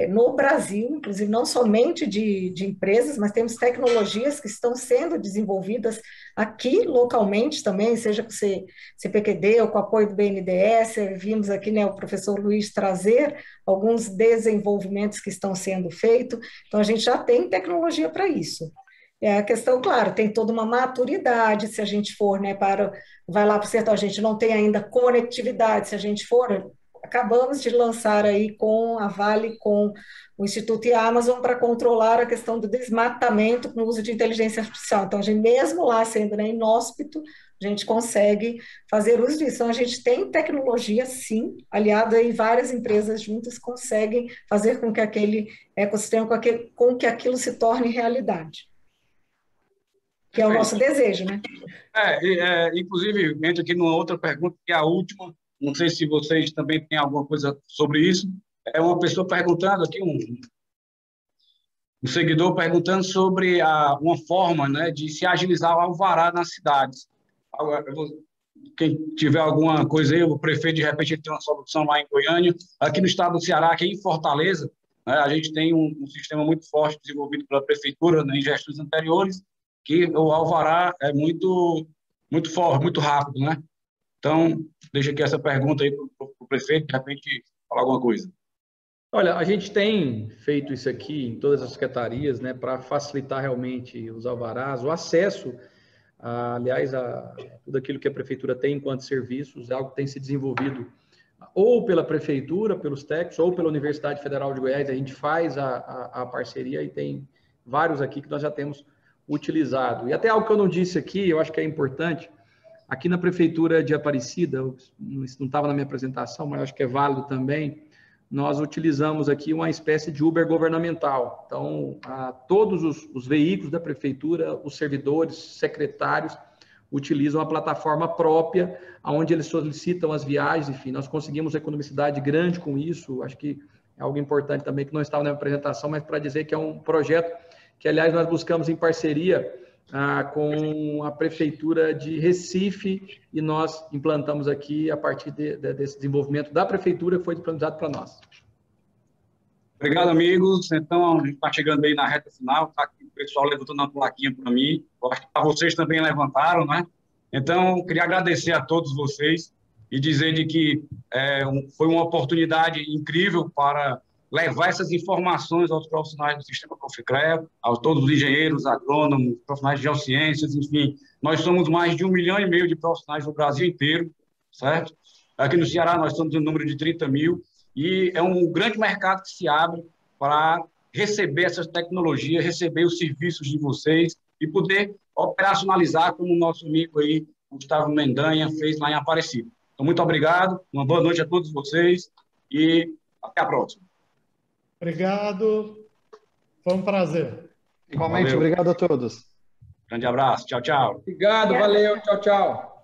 no Brasil, inclusive não somente de empresas, mas temos tecnologias que estão sendo desenvolvidas aqui localmente também, seja com o CPQD ou com o apoio do BNDES. Vimos aqui, né, o professor Luiz trazer alguns desenvolvimentos que estão sendo feitos, então a gente já tem tecnologia para isso. A questão, claro, tem toda uma maturidade, se a gente for, né, vai lá para o sertão, a gente não tem ainda conectividade, se a gente for, acabamos de lançar aí com a Vale, com o Instituto e a Amazon para controlar a questão do desmatamento com o uso de inteligência artificial. Então, a gente mesmo lá sendo, né, inóspito, a gente consegue fazer uso disso. Então, a gente tem tecnologia, sim, aliado aí várias empresas juntas conseguem fazer com que aquele ecossistema, com que aquilo se torne realidade. Que é o nosso desejo, né? Inclusive, entro aqui numa outra pergunta, que é a última, não sei se vocês também têm alguma coisa sobre isso. É uma pessoa perguntando aqui, um seguidor perguntando sobre uma forma, né, de se agilizar o alvará nas cidades. Quem tiver alguma coisa aí, o prefeito, de repente, ele tem uma solução lá em Goiânia. Aqui no estado do Ceará, aqui em Fortaleza, né, a gente tem um sistema muito forte desenvolvido pela prefeitura, né, em gestões anteriores, que o alvará é muito forte, muito rápido, né? Então, deixa aqui essa pergunta aí para o prefeito, de repente, falar alguma coisa. Olha, a gente tem feito isso aqui em todas as secretarias, né, para facilitar realmente os alvarás, o acesso, aliás, a tudo aquilo que a prefeitura tem enquanto serviços, é algo que tem se desenvolvido ou pela prefeitura, pelos técnicos, ou pela Universidade Federal de Goiás. A gente faz a parceria e tem vários aqui que nós já temos utilizado. E até algo que eu não disse aqui, eu acho que é importante, aqui na Prefeitura de Aparecida, isso não estava na minha apresentação, mas acho que é válido também, nós utilizamos aqui uma espécie de Uber governamental. Então, todos os veículos da Prefeitura, os servidores, secretários, utilizam a plataforma própria, onde eles solicitam as viagens, enfim, nós conseguimos economicidade grande com isso, acho que é algo importante também, que não estava na minha apresentação, mas para dizer que é um projeto que, aliás, nós buscamos em parceria com a Prefeitura de Recife e nós implantamos aqui a partir desse desenvolvimento da Prefeitura que foi disponibilizado para nós. Obrigado, amigos. Então, a gente está chegando aí na reta final, está aqui o pessoal levantando uma plaquinha para mim, eu acho que para vocês também levantaram, né? Então, queria agradecer a todos vocês e dizer de que foi uma oportunidade incrível para levar essas informações aos profissionais do sistema Proficrea, a todos os engenheiros, agrônomos, profissionais de geociências, enfim. Nós somos mais de 1,5 milhão de profissionais no Brasil inteiro, certo? Aqui no Ceará nós somos um número de 30 mil e é um grande mercado que se abre para receber essas tecnologias, receber os serviços de vocês e poder operacionalizar como o nosso amigo aí, Gustavo Mendanha, fez lá em Aparecida. Então, muito obrigado, uma boa noite a todos vocês e até a próxima. Obrigado, foi um prazer. Igualmente, Valeu. Obrigado a todos. Grande abraço, tchau, tchau. Obrigado, valeu, tchau, tchau.